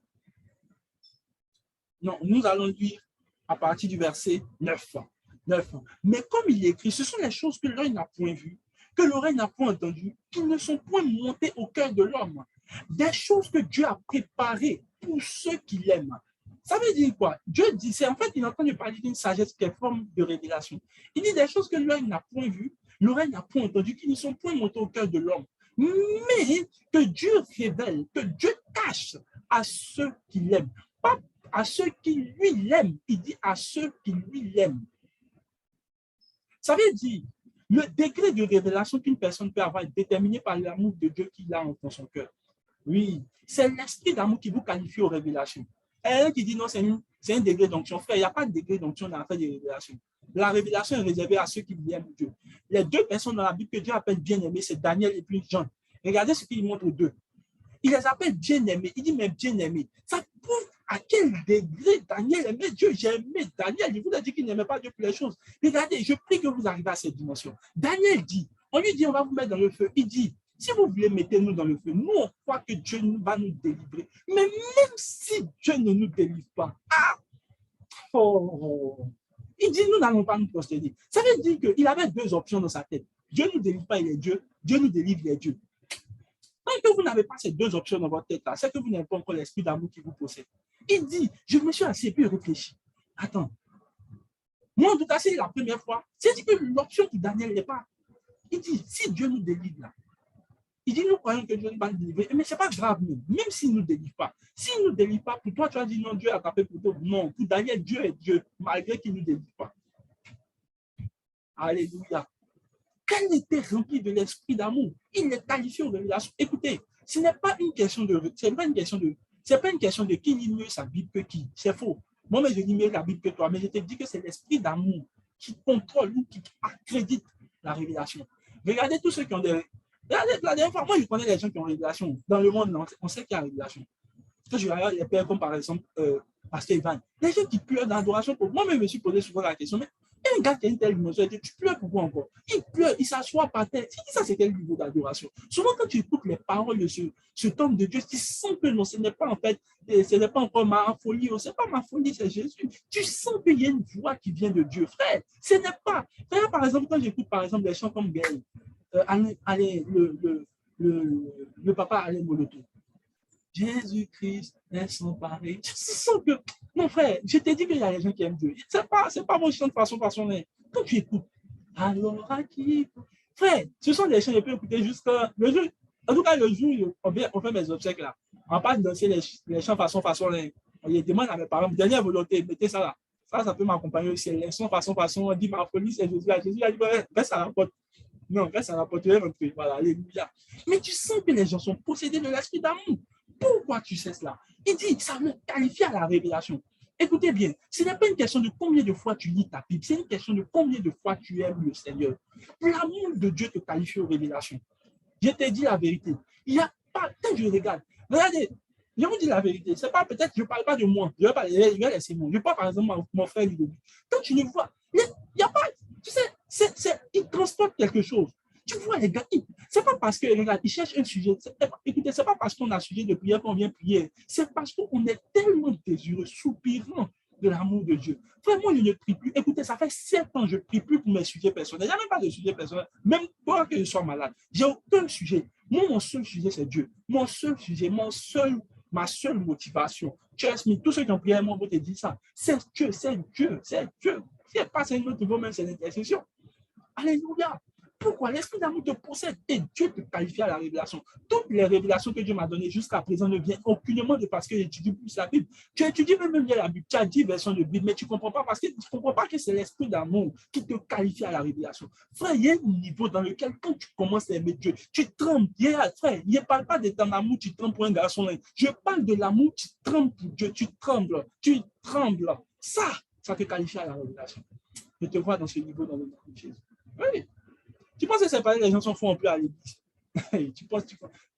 Non, nous allons lire à partir du verset 9. Mais comme il est écrit, ce sont les choses que l'œil n'a point vues, que l'oreille n'a point entendues, qui ne sont point montées au cœur de l'homme. Des choses que Dieu a préparées pour ceux qui l'aiment. Ça veut dire quoi? Dieu dit, c'est en fait, il est en train de parler d'une sagesse qui est forme de révélation. Il dit des choses que l'œil n'a point vues, l'oreille n'a point entendues, qui ne sont point montées au cœur de l'homme. Mais que Dieu révèle, que Dieu cache à ceux qui l'aiment. Pas à ceux qui lui l'aiment. Il dit à ceux qui lui l'aiment. Ça veut dire, le degré de révélation qu'une personne peut avoir est déterminé par l'amour de Dieu qu'il a dans son cœur. Oui, c'est l'esprit d'amour qui vous qualifie aux révélations. Et un qui dit non, c'est un degré d'onction. Frère, il n'y a pas de degré d'onction dans l'affaire des révélations. La révélation est réservée à ceux qui aiment Dieu. Les deux personnes dans la Bible que Dieu appelle bien-aimés, c'est Daniel et puis Jean. Regardez ce qu'il montre aux deux. Il les appelle bien-aimés. Il dit, mais bien-aimés. Ça prouve à quel degré Daniel aimait Dieu. J'ai aimé Daniel. Il vous a dit qu'il n'aimait pas Dieu pour les choses. Regardez, je prie que vous arrivez à cette dimension. Daniel dit, on lui dit, on va vous mettre dans le feu. Il dit, si vous voulez, mettez-nous dans le feu. Nous, on croit que Dieu va nous délivrer. Mais même si Dieu ne nous délivre pas, il dit, nous n'allons pas nous prosterner. Ça veut dire qu'il avait deux options dans sa tête. Dieu ne nous délivre pas, il est Dieu. Dieu nous délivre, il est Dieu. Tant que vous n'avez pas ces deux options dans votre tête, c'est que vous n'avez pas encore l'esprit d'amour qui vous possède. Il dit, je me suis assis et réfléchi. Attends. Moi, en tout cas, c'est la première fois. C'est que l'option pour Daniel n'est pas. Il dit, si Dieu nous délivre là, il dit, nous croyons que Dieu va nous délivrer. Mais ce n'est pas grave, même s'il ne nous délivre pas. S'il ne nous délivre pas, pour toi, tu as dit non, Dieu a tapé pour toi. Non, pour Daniel, Dieu est Dieu, malgré qu'il ne nous délivre pas. Alléluia. Qu'elle était remplie de l'esprit d'amour. Il est qualifié aux révélations. Écoutez, ce n'est pas une question de, c'est pas une question de qui lit mieux sa Bible que qui. C'est faux. Moi, mais je lis mieux la Bible que toi, mais je te dis que c'est l'esprit d'amour qui contrôle ou qui accrédite la révélation. Regardez tous ceux qui ont des. Regardez, la dernière fois, moi, je connais les gens qui ont révélation. Dans le monde, on sait qu'il y a révélation. Quand je regarde les pères comme par exemple Pasteur Ivan, les gens qui pleurent d'adoration pour moi, je me suis posé souvent la question, mais un gars qui a une telle dimension, il dit, tu pleures pourquoi encore? Il pleure, il s'assoit par terre. Ça, c'est quel niveau d'adoration? Souvent, quand tu écoutes les paroles de cet homme de Dieu, tu sens que non, ce n'est pas en fait, ce n'est pas encore ma folie, ce n'est pas ma folie, c'est Jésus. Tu sens qu'il y a une voix qui vient de Dieu. Frère, ce n'est pas. Frère, par exemple, quand j'écoute par exemple des chants comme Gaël, le papa Alain Moloto, Jésus-Christ est sans pareil. Je sens que, mon frère, je t'ai dit qu'il y a des gens qui aiment Dieu. C'est pas mon chant de façon. Quand tu écoutes, alors à qui? Frère, ce sont des chants que je peux écouter jusqu'à le jour. En tout cas, le jour où on fait mes obsèques là, on passe danser les chants façon. On demande à mes parents, dernière volonté, mettez ça là. Ça peut m'accompagner aussi. Les chants façon. On dit ma folie, c'est Jésus. Jésus a dit, reste à la porte. Non, reste à la porte. Voilà, alléluia. Mais tu sens que les gens sont possédés de l'esprit d'amour. Pourquoi tu sais cela? Il dit, ça me qualifie à la révélation. Écoutez bien, ce n'est pas une question de combien de fois tu lis ta Bible, c'est une question de combien de fois tu aimes le Seigneur. L'amour de Dieu te qualifie aux révélations. Je t'ai dit la vérité. Il n'y a pas, quand je regarde, regardez, je vous dis la vérité, c'est pas peut-être, je ne parle pas de moi, je vais laisser moi. Je parle par exemple mon frère Ludovic. Quand tu le vois, il n'y a pas, tu sais, il transporte quelque chose. Tu vois, les gars, c'est pas parce que, regarde, ils cherchent un sujet. Écoutez, c'est pas parce qu'on a un sujet de prière qu'on vient prier. C'est parce qu'on est tellement désireux, soupirant de l'amour de Dieu. Frère, moi, je ne prie plus. Écoutez, ça fait 7 ans que je ne prie plus pour mes sujets personnels. Il n'y a même pas de sujet personnel. Même pas que je sois malade. J'ai aucun sujet. Moi, mon seul sujet, c'est Dieu. Mon seul sujet, ma seule motivation. Trust me, tous ceux qui ont prié, moi, vont te dire ça. C'est Dieu, c'est Dieu, c'est Dieu. Si elle passe à un autre niveau, même c'est l'intercession. Alléluia. Pourquoi? L'esprit d'amour te possède et Dieu te qualifie à la révélation. Toutes les révélations que Dieu m'a données jusqu'à présent ne viennent aucunement de parce que j'étudie plus la Bible. Tu étudies même bien la Bible, tu as 10 versions de Bible, mais tu ne comprends pas parce que tu ne comprends pas que c'est l'esprit d'amour qui te qualifie à la révélation. Frère, il y a un niveau dans lequel quand tu commences à aimer Dieu, tu trembles. Frère, il ne parle pas de ton amour, tu trembles pour un garçon. Je parle de l'amour, tu trembles pour Dieu, tu trembles. Ça te qualifie à la révélation. Je te vois dans ce niveau dans le nom de Jésus. Oui. Tu penses que c'est pas les gens sont fous un peu à l'église. Tu penses.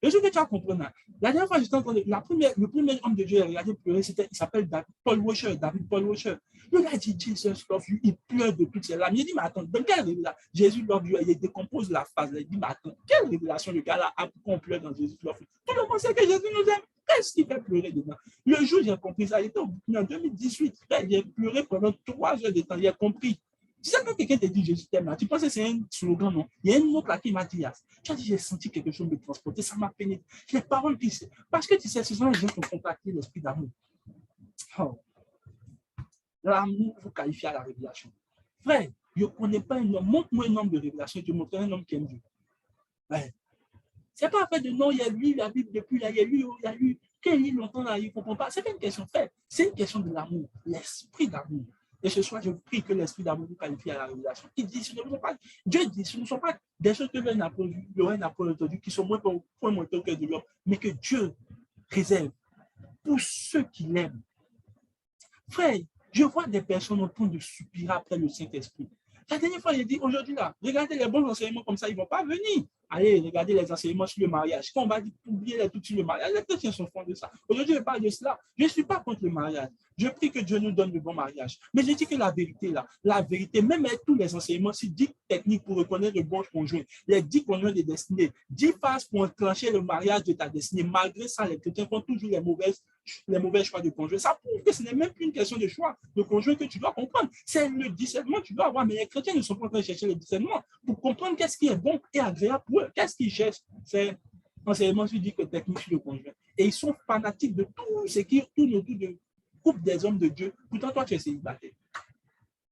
Je sais que tu vas comprendre. La dernière fois, j'étais en train de. Le premier homme de Dieu, regardez pleurer, il s'appelle Paul Washer, David Paul Washer. Le gars dit Jesus love you, il pleure de toutes ses larmes. Il dit, mais attends, dans quelle révélation Jésus love you, il décompose la phrase. Il dit, mais attends, quelle révélation le gars-là a pour qu'on pleure dans Jésus love you? Tout le monde sait que Jésus nous aime. Qu'est-ce qui fait pleurer dedans? Le jour où j'ai compris ça, il était en 2018. J'ai pleuré pendant 3 heures de temps, j'ai compris. Tu sais, quand quelqu'un te dit Jésus t'aime, tu penses que c'est un slogan, non? Il y a une autre là qui m'a dit, tu as dit, j'ai senti quelque chose me transporter, ça m'a pénétré. Les paroles qui, parce que tu sais, ce sont les gens qui ont contacté l'esprit d'amour. Oh. L'amour vous qualifie à la révélation. Frère, je ne connais pas un homme, montre-moi un homme de révélation, je te montre un homme qui aime Dieu. Ouais. C'est pas fait de non, il y a lu la Bible depuis là, il y a lu, quel livre longtemps là, il ne comprend pas. C'est pas une question, frère, c'est une question de l'amour, l'esprit d'amour. Et ce soir, je prie que l'esprit d'amour vous qualifie à la révélation. Il dit, Dieu dit, ce ne sont pas des choses que l'homme n'a pas vues, l'oreille n'a pas entendu, qui sont moins montées au cœur de l'homme, mais que Dieu réserve pour ceux qui l'aiment. Frère, je vois des personnes en train de soupirer après le Saint-Esprit. La dernière fois, j'ai dit, aujourd'hui là, regardez les bons enseignements comme ça, ils ne vont pas venir. Allez, regardez les enseignements sur le mariage. Quand on va dire, oubliez tout sur le mariage, les chrétiens sont fond de ça. Aujourd'hui, je parle de cela. Je ne suis pas contre le mariage. Je prie que Dieu nous donne le bon mariage. Mais je dis que la vérité, là, la vérité, même avec tous les enseignements, c'est 10 techniques pour reconnaître le bon conjoint, les 10 conjoints de destinée, 10 phases pour enclencher le mariage de ta destinée. Malgré ça, les chrétiens font toujours les mauvais choix de conjoint. Ça prouve que ce n'est même plus une question de choix de conjoint que tu dois comprendre. C'est le discernement que tu dois avoir. Mais les chrétiens ne sont pas en train de chercher le discernement pour comprendre qu'est-ce qui est bon et agréable pour eux. Qu'est-ce qu'ils cherchent? C'est enseignement sur dit que technique sur le conjoint. Et ils sont fanatiques de tout ce qui tourne autour de couple des hommes de Dieu. Pourtant, toi, tu es célibataire.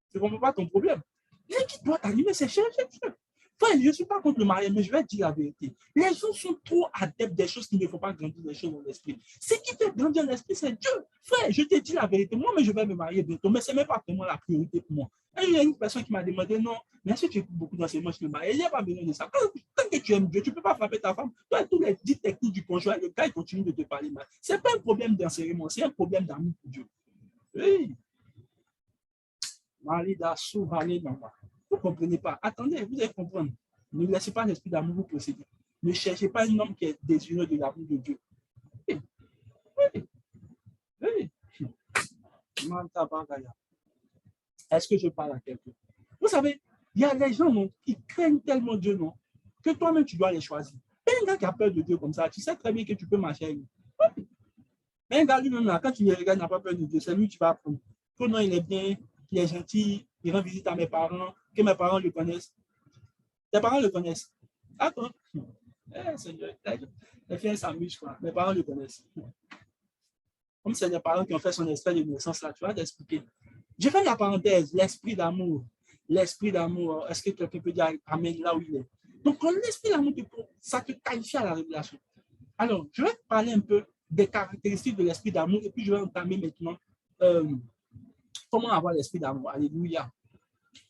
Tu ne comprends pas ton problème. Ce qui doit t'animer, c'est chercher Dieu. Frère, je ne suis pas contre le mariage, mais je vais te dire la vérité. Les gens sont trop adeptes des choses qui ne font pas grandir les choses dans l'esprit. Ce qui fait grandir l'esprit, c'est Dieu. Frère, je te dis la vérité. Moi, mais je vais me marier bientôt, mais ce n'est même pas vraiment la priorité pour moi. Et il y a une personne qui m'a demandé, non, mais est-ce que tu écoutes beaucoup d'enseignements sur le mariage? Il n'y a pas besoin de ça. Tant que tu aimes Dieu, tu ne peux pas frapper ta femme. Toi, tous les 10 techniques du conjoint, le gars, il continue de te parler mal. Ce n'est pas un problème d'enseignement, c'est un problème d'amour pour Dieu. Oui. Marida Souvalé Namba. Vous ne comprenez pas. Attendez, vous allez comprendre. Ne laissez pas l'esprit d'amour vous posséder. Ne cherchez pas un homme qui est désireux de l'amour de Dieu. Oui. Oui. Oui. Est-ce que je parle à quelqu'un? Vous savez, il y a des gens non, qui craignent tellement Dieu, non, que toi-même tu dois les choisir. Et un gars qui a peur de Dieu comme ça, tu sais très bien que tu peux marcher avec lui. Oui. Mais un gars lui-même, là, quand tu le regardes, n'a pas peur de Dieu, c'est lui qui va apprendre. Que non, il est bien, il est gentil, il rend visite à mes parents, que mes parents le connaissent. Tes parents le connaissent. Attends. Seigneur, les filles s'amusent, quoi. Mes parents le connaissent. Comme c'est les parents qui ont fait son esprit de naissance, là, tu vas t'expliquer. Je fais la parenthèse, l'esprit d'amour. L'esprit d'amour, est-ce que quelqu'un peut dire amen là où il est? Donc, quand l'esprit d'amour, ça te qualifie à la révélation. Alors, je vais te parler un peu des caractéristiques de l'esprit d'amour et puis je vais entamer maintenant comment avoir l'esprit d'amour. Alléluia.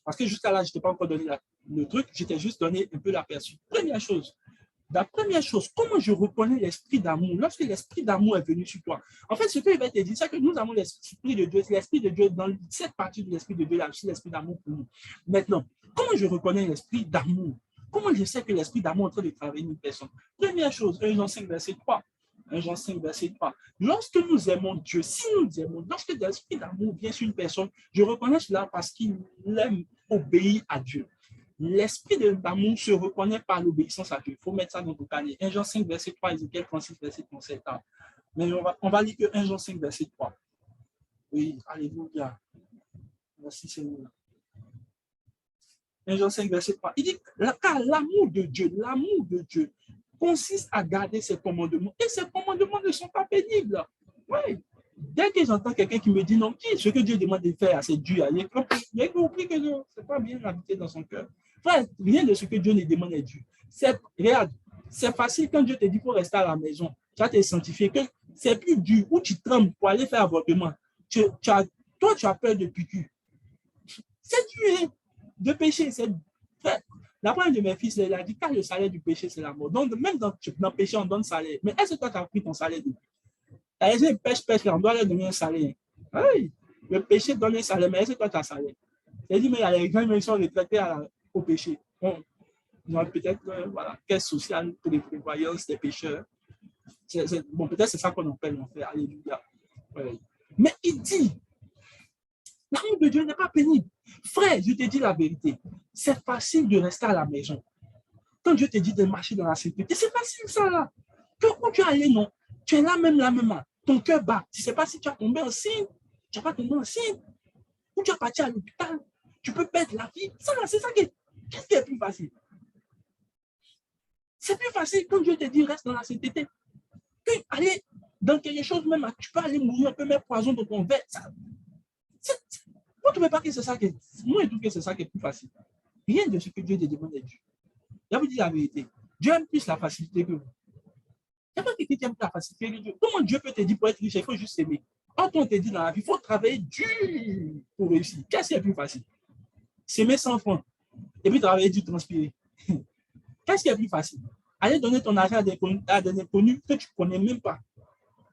Parce que jusqu'à là, je ne t'ai pas encore donné le truc, je t'ai juste donné un peu l'aperçu. La première chose, comment je reconnais l'esprit d'amour lorsque l'esprit d'amour est venu sur toi? En fait, ce que je vais te dire, c'est que nous avons l'esprit de Dieu. L'esprit de Dieu, dans cette partie de l'esprit de Dieu, il y a aussi l'esprit d'amour pour nous. Maintenant, comment je reconnais l'esprit d'amour? Comment je sais que l'esprit d'amour est en train de travailler une personne? Première chose, 1 Jean 5, verset 3. 1 Jean 5, verset 3. Lorsque nous aimons Dieu, si nous aimons, lorsque l'esprit d'amour vient sur une personne, je reconnais cela parce qu'il aime obéir à Dieu. L'esprit d'amour se reconnaît par l'obéissance à Dieu. Il faut mettre ça dans vos cahiers. 1 Jean 5, verset 3, Ézéchiel 36, verset 37. Mais on va lire que 1 Jean 5, verset 3. Oui, alléluia. Merci Seigneur. 1 Jean 5, verset 3. Il dit, car l'amour de Dieu consiste à garder ses commandements. Et ses commandements ne sont pas pénibles. Oui. Dès que j'entends quelqu'un qui me dit non, ce que Dieu demande de faire, c'est dur. Il a compris que ce n'est pas bien habité dans son cœur. Frère, rien de ce que Dieu ne demande est dur. Regarde, c'est facile quand Dieu te dit pour rester à la maison. Tu vas te sanctifier. Que c'est plus dur où tu trembles pour aller faire avortement. Toi, tu as peur de piqûre. C'est dur de pécher. La première de mes fils, il a dit car le salaire du péché, c'est la mort. Donc, même dans le péché, on donne salaire. Mais est-ce que toi, tu as pris ton salaire depuis? Les gens pêchent, on doit leur donner un salaire. Oui, le péché donne un salaire, mais est-ce que toi, tu as un salaire? Il dit, mais il y a les gens qui sont retraités au péché. Bon, peut-être, voilà, caisse sociale pour les prévoyances des pécheurs. Bon, peut-être c'est ça qu'on appelle l'enfer. Alléluia. Ouais. Mais il dit, l'amour de Dieu n'est pas pénible. Frère, je te dis la vérité. C'est facile de rester à la maison. Quand Dieu te dit de marcher dans la sécurité, c'est facile ça là. Quand tu es allé, non, tu es là même, ton cœur bat. Tu ne sais pas si tu as tombé enceinte, tu n'as pas tombé enceinte, ou tu as parti à l'hôpital, tu peux perdre la vie. Ça là, c'est ça qu'est-ce qui est plus facile? C'est plus facile quand Dieu te dit reste dans la sécurité que aller dans quelque chose même, tu peux aller mourir, un peu mettre poison dans ton verre. Vous ne trouvez pas que c'est ça moi je trouve que c'est ça qui est plus facile. Rien de ce que Dieu te demande est Dieu. Je vous dis la vérité. Dieu aime plus la facilité que vous. Il n'y a pas quelqu'un qui aime la facilité que Dieu. Comment Dieu peut te dire pour être riche, il faut juste s'aimer. Quand on te dit dans la vie, il faut travailler dur pour réussir. Qu'est-ce qui est plus facile? S'aimer 100 francs et puis travailler dur, transpirer. Qu'est-ce qui est plus facile? Aller donner ton argent à des inconnus que tu ne connais même pas.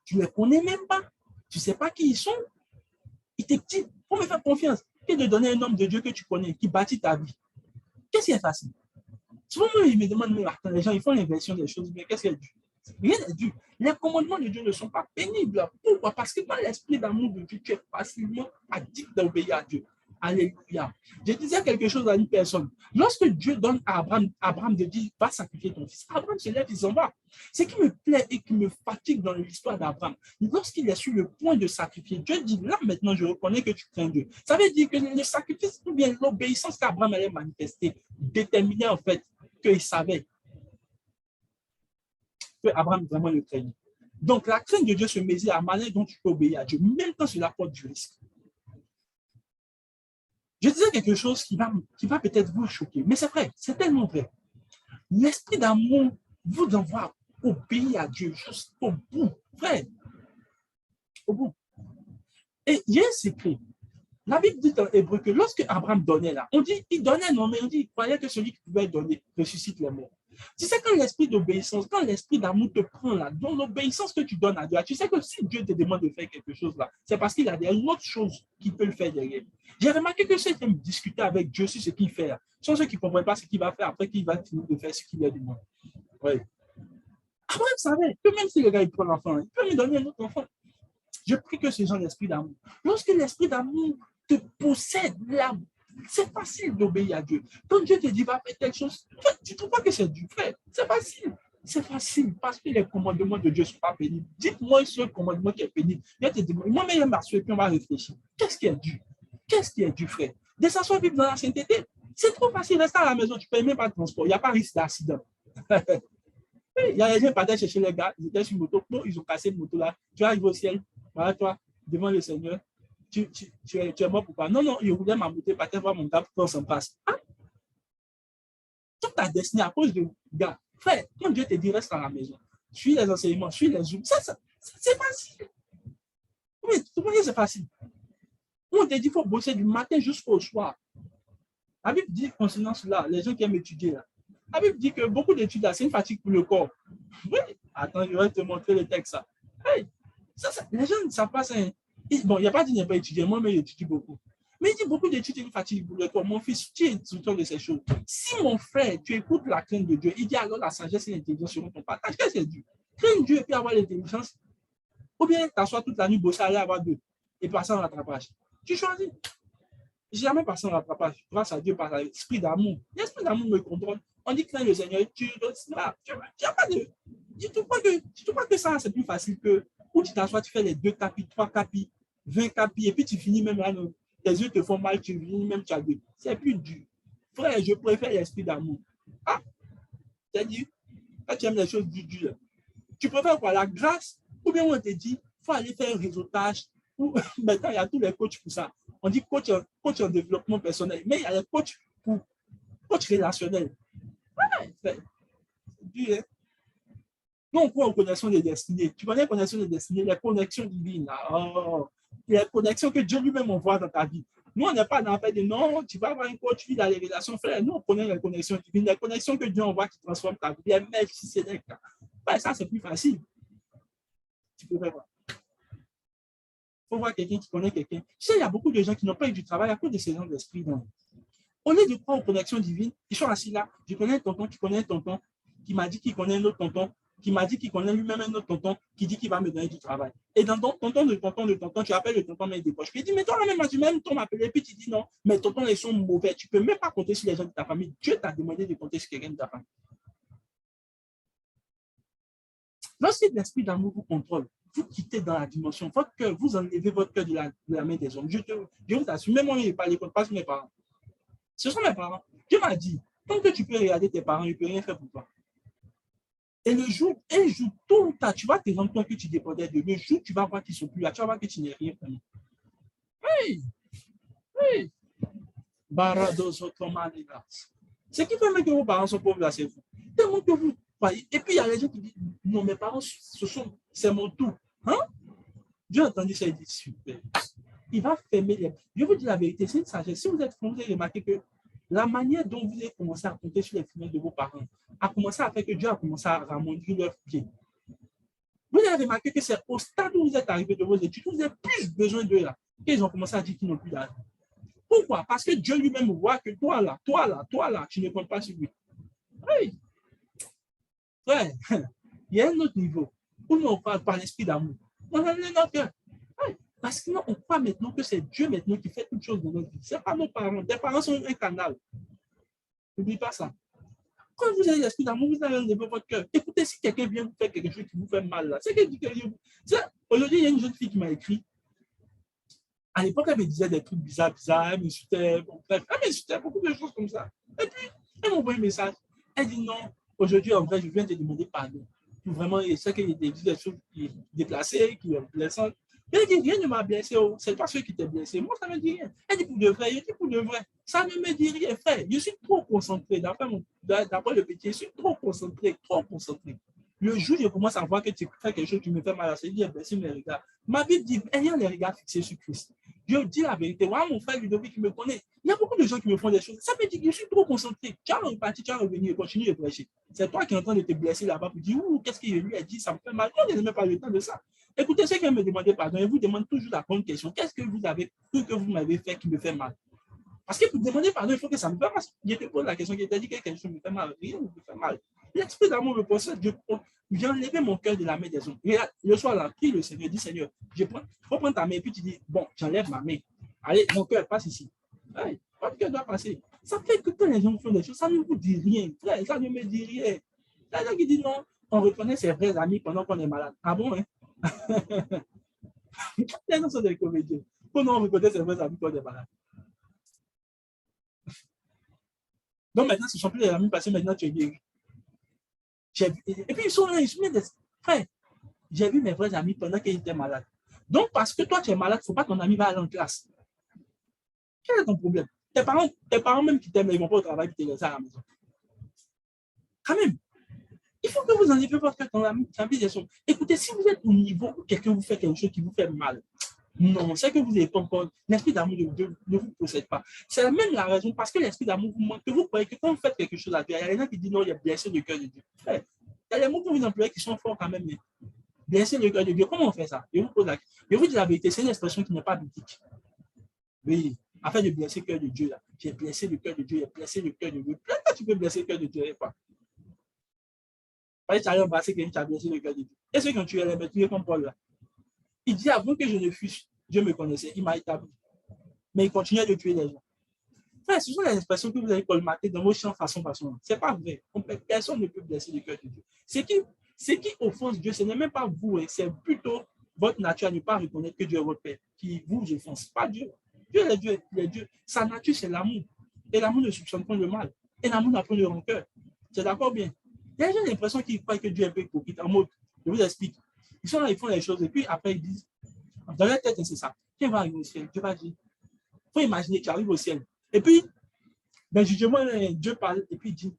Tu ne les connais même pas. Tu ne sais pas qui ils sont. Ils te disent, il faut me faire confiance. Que de donner un homme de Dieu que tu connais, qui bâtit ta vie. Qu'est-ce qui est facile? Souvent, ils me demandent, mais attends, les gens, ils font l'inversion des choses, mais qu'est-ce qui est dû? Rien n'est dû. Les commandements de Dieu ne sont pas pénibles. Pourquoi? Parce que dans l'esprit d'amour de Dieu, tu es facilement addict d'obéir à Dieu. Alléluia. Je disais quelque chose à une personne. Lorsque Dieu donne à Abraham de dire, va sacrifier ton fils, Abraham se lève, il s'en va. Ce qui me plaît et qui me fatigue dans l'histoire d'Abraham, lorsqu'il est sur le point de sacrifier, Dieu dit, là maintenant, je reconnais que tu crains Dieu. Ça veut dire que le sacrifice ou bien l'obéissance qu'Abraham allait manifester déterminait en fait qu'il savait que Abraham vraiment le craignait. Donc, la crainte de Dieu se mesure à la manière dont tu peux obéir à Dieu, même quand cela porte du risque. Je disais quelque chose qui va peut-être vous choquer, mais c'est vrai, c'est tellement vrai. L'esprit d'amour vous envoie obéir à Dieu jusqu'au bout, vrai, au bout. Et il y a un secret. La Bible dit dans Hébreu que lorsque Abraham donnait là, on dit, il donnait, non, mais on dit, il croyait que celui qui pouvait donner ressuscite les morts. Tu sais, quand l'esprit d'obéissance, quand l'esprit d'amour te prend là, dans l'obéissance que tu donnes à Dieu, tu sais que si Dieu te demande de faire quelque chose là, c'est parce qu'il a une autre chose qui peut le faire derrière. J'ai remarqué que ceux qui aiment discuter avec Dieu sur ce qu'il fait là, sont ceux qui ne comprennent pas ce qu'il va faire après qu'il va finir de faire ce qu'il leur demande. Oui. Abraham savait que même si le gars il prend l'enfant, il peut lui donner un autre enfant. Je prie que ce genre d'esprit d'amour. Lorsque l'esprit d'amour te possède là, c'est facile d'obéir à Dieu. Quand Dieu te dit va faire telle chose, tu ne trouves pas que c'est du fait. C'est facile. C'est facile parce que les commandements de Dieu ne sont pas pénibles. Dites-moi ce commandement qui est pénible. Moi-même, je m'assois et puis on va réfléchir. Qu'est-ce qui est dû? Qu'est-ce qui est dû, frère? De s'asseoir vivre dans la sainteté. C'est trop facile. Rester à la maison, tu ne payes même pas de transport. Il n'y a pas risque d'accident. Il y a des gens qui partaient chercher les gars, ils étaient sur moto, ils ont cassé une moto là. Tu arrives au ciel, voilà toi, devant le Seigneur. Tu es mort pour pas. Non, non, il roulait ma moto, partait voir mon gars pour qu'on s'en passe. Ah? Toute ta destinée à cause de gars. Frère, quand Dieu te dit reste à la maison, suis les enseignements, suis les zooms, c'est facile. Oui, tout le monde c'est facile. On te dit qu'il faut bosser du matin jusqu'au soir. La Bible dit concernant cela, les gens qui aiment étudier là. La Bible dit que beaucoup d'études là, c'est une fatigue pour le corps. Oui, attends, je vais te montrer le texte. Hey, les gens ne savent pas ça. Bon, il n'y a pas dit qu'il n'y a pas étudié, moi, mais j'étudie beaucoup. Mais il dit beaucoup d'études, une fatigue pour le corps. Mon fils, tu es instructeur de ces choses. Si mon frère, tu écoutes la crainte de Dieu, il dit alors la sagesse et l'intelligence seront ton partage. Qu'est-ce que c'est Dieu? Craindre Dieu et puis avoir l'intelligence. Ou bien t'asseoir toute la nuit, bosser, aller avoir deux et passer en rattrapage. Tu choisis. Je n'ai jamais passé en rattrapage grâce à Dieu par l'esprit d'amour. L'esprit d'amour me contrôle. On dit que le Seigneur, tu n'as pas de. Tu ne trouves pas que ça, c'est plus facile que où tu t'assois, tu fais les 2 capis, 3 capis, 20 capis, et puis tu finis même là, tes yeux te font mal, tu finis même, tu as deux. C'est plus dur. Frère, je préfère l'esprit d'amour. Ah, c'est-à-dire, quand tu aimes les choses dures, tu préfères quoi, la grâce, ou bien on te dit, il faut aller faire un réseautage. Maintenant, il y a tous les coachs pour ça. On dit coach en développement personnel, mais il y a les coachs pour coach relationnel. Ouais, c'est dur, hein? Nous, on croit aux connexions des destinées. Tu connais les connexions des destinées, les connexions divines. Oh, les connexions que Dieu lui-même envoie dans ta vie. Nous, on n'est pas dans la fait de non, tu vas avoir un coach, tu vis dans les relations, frère. Nous, on connaît les connexions divines, les connexions que Dieu envoie qui transforment ta vie. Les mecs qui sélectent. Ben, ça, c'est plus facile. Tu peux voir. Il faut voir quelqu'un qui connaît quelqu'un. Tu sais, il y a beaucoup de gens qui n'ont pas eu du travail à cause de ces gens d'esprit. Au lieu de croire aux connexions divines, ils sont assis là. Je connais un tonton qui connaît un tonton qui m'a dit qu'il connaît un autre tonton qui m'a dit qu'il connaît lui-même un autre tonton qui dit qu'il va me donner du travail. Et dans ton tonton, tu appelles le tonton, mais il décroche. Puis il dit, mais toi, même, tu même ton m'appeler, puis tu dis non, mais tonton, ils sont mauvais. Tu ne peux même pas compter sur les gens de ta famille. Dieu t'a demandé de compter sur quelqu'un de ta famille. Lorsque l'esprit d'amour vous contrôle, vous quittez dans la dimension, votre cœur, vous enlevez votre cœur de la main des hommes. Je vous assure, même moi, je ne parle pas sur mes parents. Ce sont mes parents. Dieu m'a dit, tant que tu peux regarder tes parents, il ne peut rien faire pour toi. Et le jour, un jour, tôt ou tard, tu vas te rendre compte que tu dépendais de le jour, tu vas voir qu'ils ne sont plus là, tu vas voir que tu n'es rien vraiment. Oui, oui. Ce qui fait même que vos parents sont pauvres là, c'est vous. Tellement que vous croyez. Et puis il y a les gens qui disent, non, mes parents, c'est mon tout. Hein? Dieu a entendu ça, il dit, super. Il va fermer les... Je vous dis la vérité, c'est une sagesse. Si vous êtes fond, vous avez remarqué que la manière dont vous avez commencé à compter sur les finances de vos parents a commencé à faire que Dieu a commencé à ramondir leurs pieds. Vous avez remarqué que c'est au stade où vous êtes arrivé de vos études, vous avez plus besoin d'eux là, qu'ils ont commencé à dire qu'ils n'ont plus d'argent. Pourquoi? Parce que Dieu lui-même voit que toi là, tu ne comptes pas sur lui. Oui. Ouais. Il y a un autre niveau où nous on parle par l'esprit d'amour. On a notre cœur. Oui. Parce que nous, on croit maintenant que c'est Dieu maintenant qui fait toutes choses dans notre vie. Ce n'est pas nos parents. Tes parents sont un canal. N'oublie pas ça. Quand vous avez l'esprit d'amour, vous allez enlever votre cœur. Écoutez, si quelqu'un vient vous faire quelque chose qui vous fait mal, là, c'est quelqu'un qui dit. Aujourd'hui, il y a une jeune fille qui m'a écrit. À l'époque, elle me disait des trucs bizarres, elle m'insultait, bon, bref, elle m'insultait beaucoup de choses comme ça. Et puis, elle m'a envoyé un message. Elle dit non, aujourd'hui, en vrai, je viens te demander pardon. Vraiment, il sait qu'il y a des choses qui sont déplacées, qui sont blessantes. Elle dit, rien ne m'a blessé, c'est pas ceux qui t'ont blessé. Moi, ça ne me dit rien. Elle dit, pour de vrai, je dis, pour de vrai, ça ne me dit rien, frère. Je suis trop concentré. D'après le petit, je suis trop concentré, trop concentré. Le jour où je commence à voir que tu fais quelque chose qui me fait mal, je dis, blessé mes regards. Ma Bible dit, ayant les regards fixés sur Christ. Je dis la vérité. Voilà mon frère Ludovic qui me connaît. Il y a beaucoup de gens qui me font des choses. Ça me dit que je suis trop concentré. Tu as reparti, tu as revenu et continue de prêcher. C'est toi qui es en train de te blesser là-bas pour dire, ouh, qu'est-ce qu'il lui a dit, ça me fait mal. Moi, je n'ai même pas le temps de ça. Écoutez, ceux qui me demandent pardon, ils vous demandent toujours la bonne question. Qu'est-ce que vous avez cru que vous m'avez fait qui me fait mal? Parce que pour demander pardon, il faut que ça me fasse mal. Je te pose la question qui t'a dit que quelque chose me fait mal. Rien ne me fait mal. L'esprit d'amour me possède. J'ai enlevé mon cœur de la main des hommes. Regarde, le soir là, prie le Seigneur, dis Seigneur, il faut prendre ta main et puis tu dis, bon, j'enlève ma main. Allez, mon cœur passe ici. Ouais, votre cœur doit passer. Ça fait que quand les gens font des choses, ça ne vous dit rien. Frère, ça ne me dit rien. Il y a des gens qui disent non, on reconnaît ses vrais amis pendant qu'on est malade. Ah bon, hein? Les gens sont des comédiens. Pourquoi on reconnaît ses vrais amis quand on est malade? Donc maintenant, ce ne sont plus les amis parce que maintenant tu es guéri. Et puis ils sont là, ils sont des frères. J'ai vu mes vrais amis pendant qu'ils étaient malades. Donc, parce que toi, tu es malade, il ne faut pas que ton ami va aller en classe. Quel est ton problème? Tes parents même qui t'aiment, ils ne vont pas au travail et te laisser à la maison. Quand même, il faut que vous enleviez votre cœur dans la vie. Écoutez, si vous êtes au niveau où quelqu'un vous fait quelque chose qui vous fait mal, non, c'est que vous n'avez pas encore. L'esprit d'amour de Dieu ne vous possède pas. C'est même la raison parce que l'esprit d'amour vous manque. Que vous croyez que quand vous faites quelque chose à Dieu, il y a des gens qui disent non, il y a blessé le cœur de Dieu. Il y a des mots que vous employez qui sont forts quand même. Mais blesser le cœur de Dieu, comment on fait ça? Je vous dis la vérité, c'est une expression qui n'est pas biblique. Oui, afin de blesser le cœur de Dieu, là. J'ai blessé le cœur de Dieu, j'ai blessé le cœur de Dieu. Pourquoi tu peux blesser le cœur de Dieu? Pas. Parce que tu as embrassé quelqu'un qui a blessé le cœur de Dieu. Et c'est quand tu es là, tu es comme Paul là. Il dit avant que je ne fusse, Dieu me connaissait, il m'a établi. Mais il continuait de tuer les gens. Enfin, ce sont les expressions que vous avez colmatées dans vos champs façon. Ce n'est pas vrai. Personne ne peut blesser le cœur de Dieu. Ce qui offense Dieu, ce n'est même pas vous, hein, c'est plutôt votre nature à ne pas reconnaître que Dieu est votre Père qui vous offense, pas Dieu. Dieu est Dieu, il est Dieu. Sa nature, c'est l'amour. Et l'amour ne soupçonne pas le mal. Et l'amour n'a pas de rancœur. C'est d'accord bien? Il y a des gens l'impression qu'ils croient que Dieu est un peu hypocrite. En mode, je vous explique. Ils sont là, ils font les choses, et puis après, ils disent, dans leur tête, c'est ça. Qui va arriver au ciel? Dieu va dire. Il faut imaginer que tu arrives au ciel. Et puis, ben, justement, Dieu parle, et puis il dit,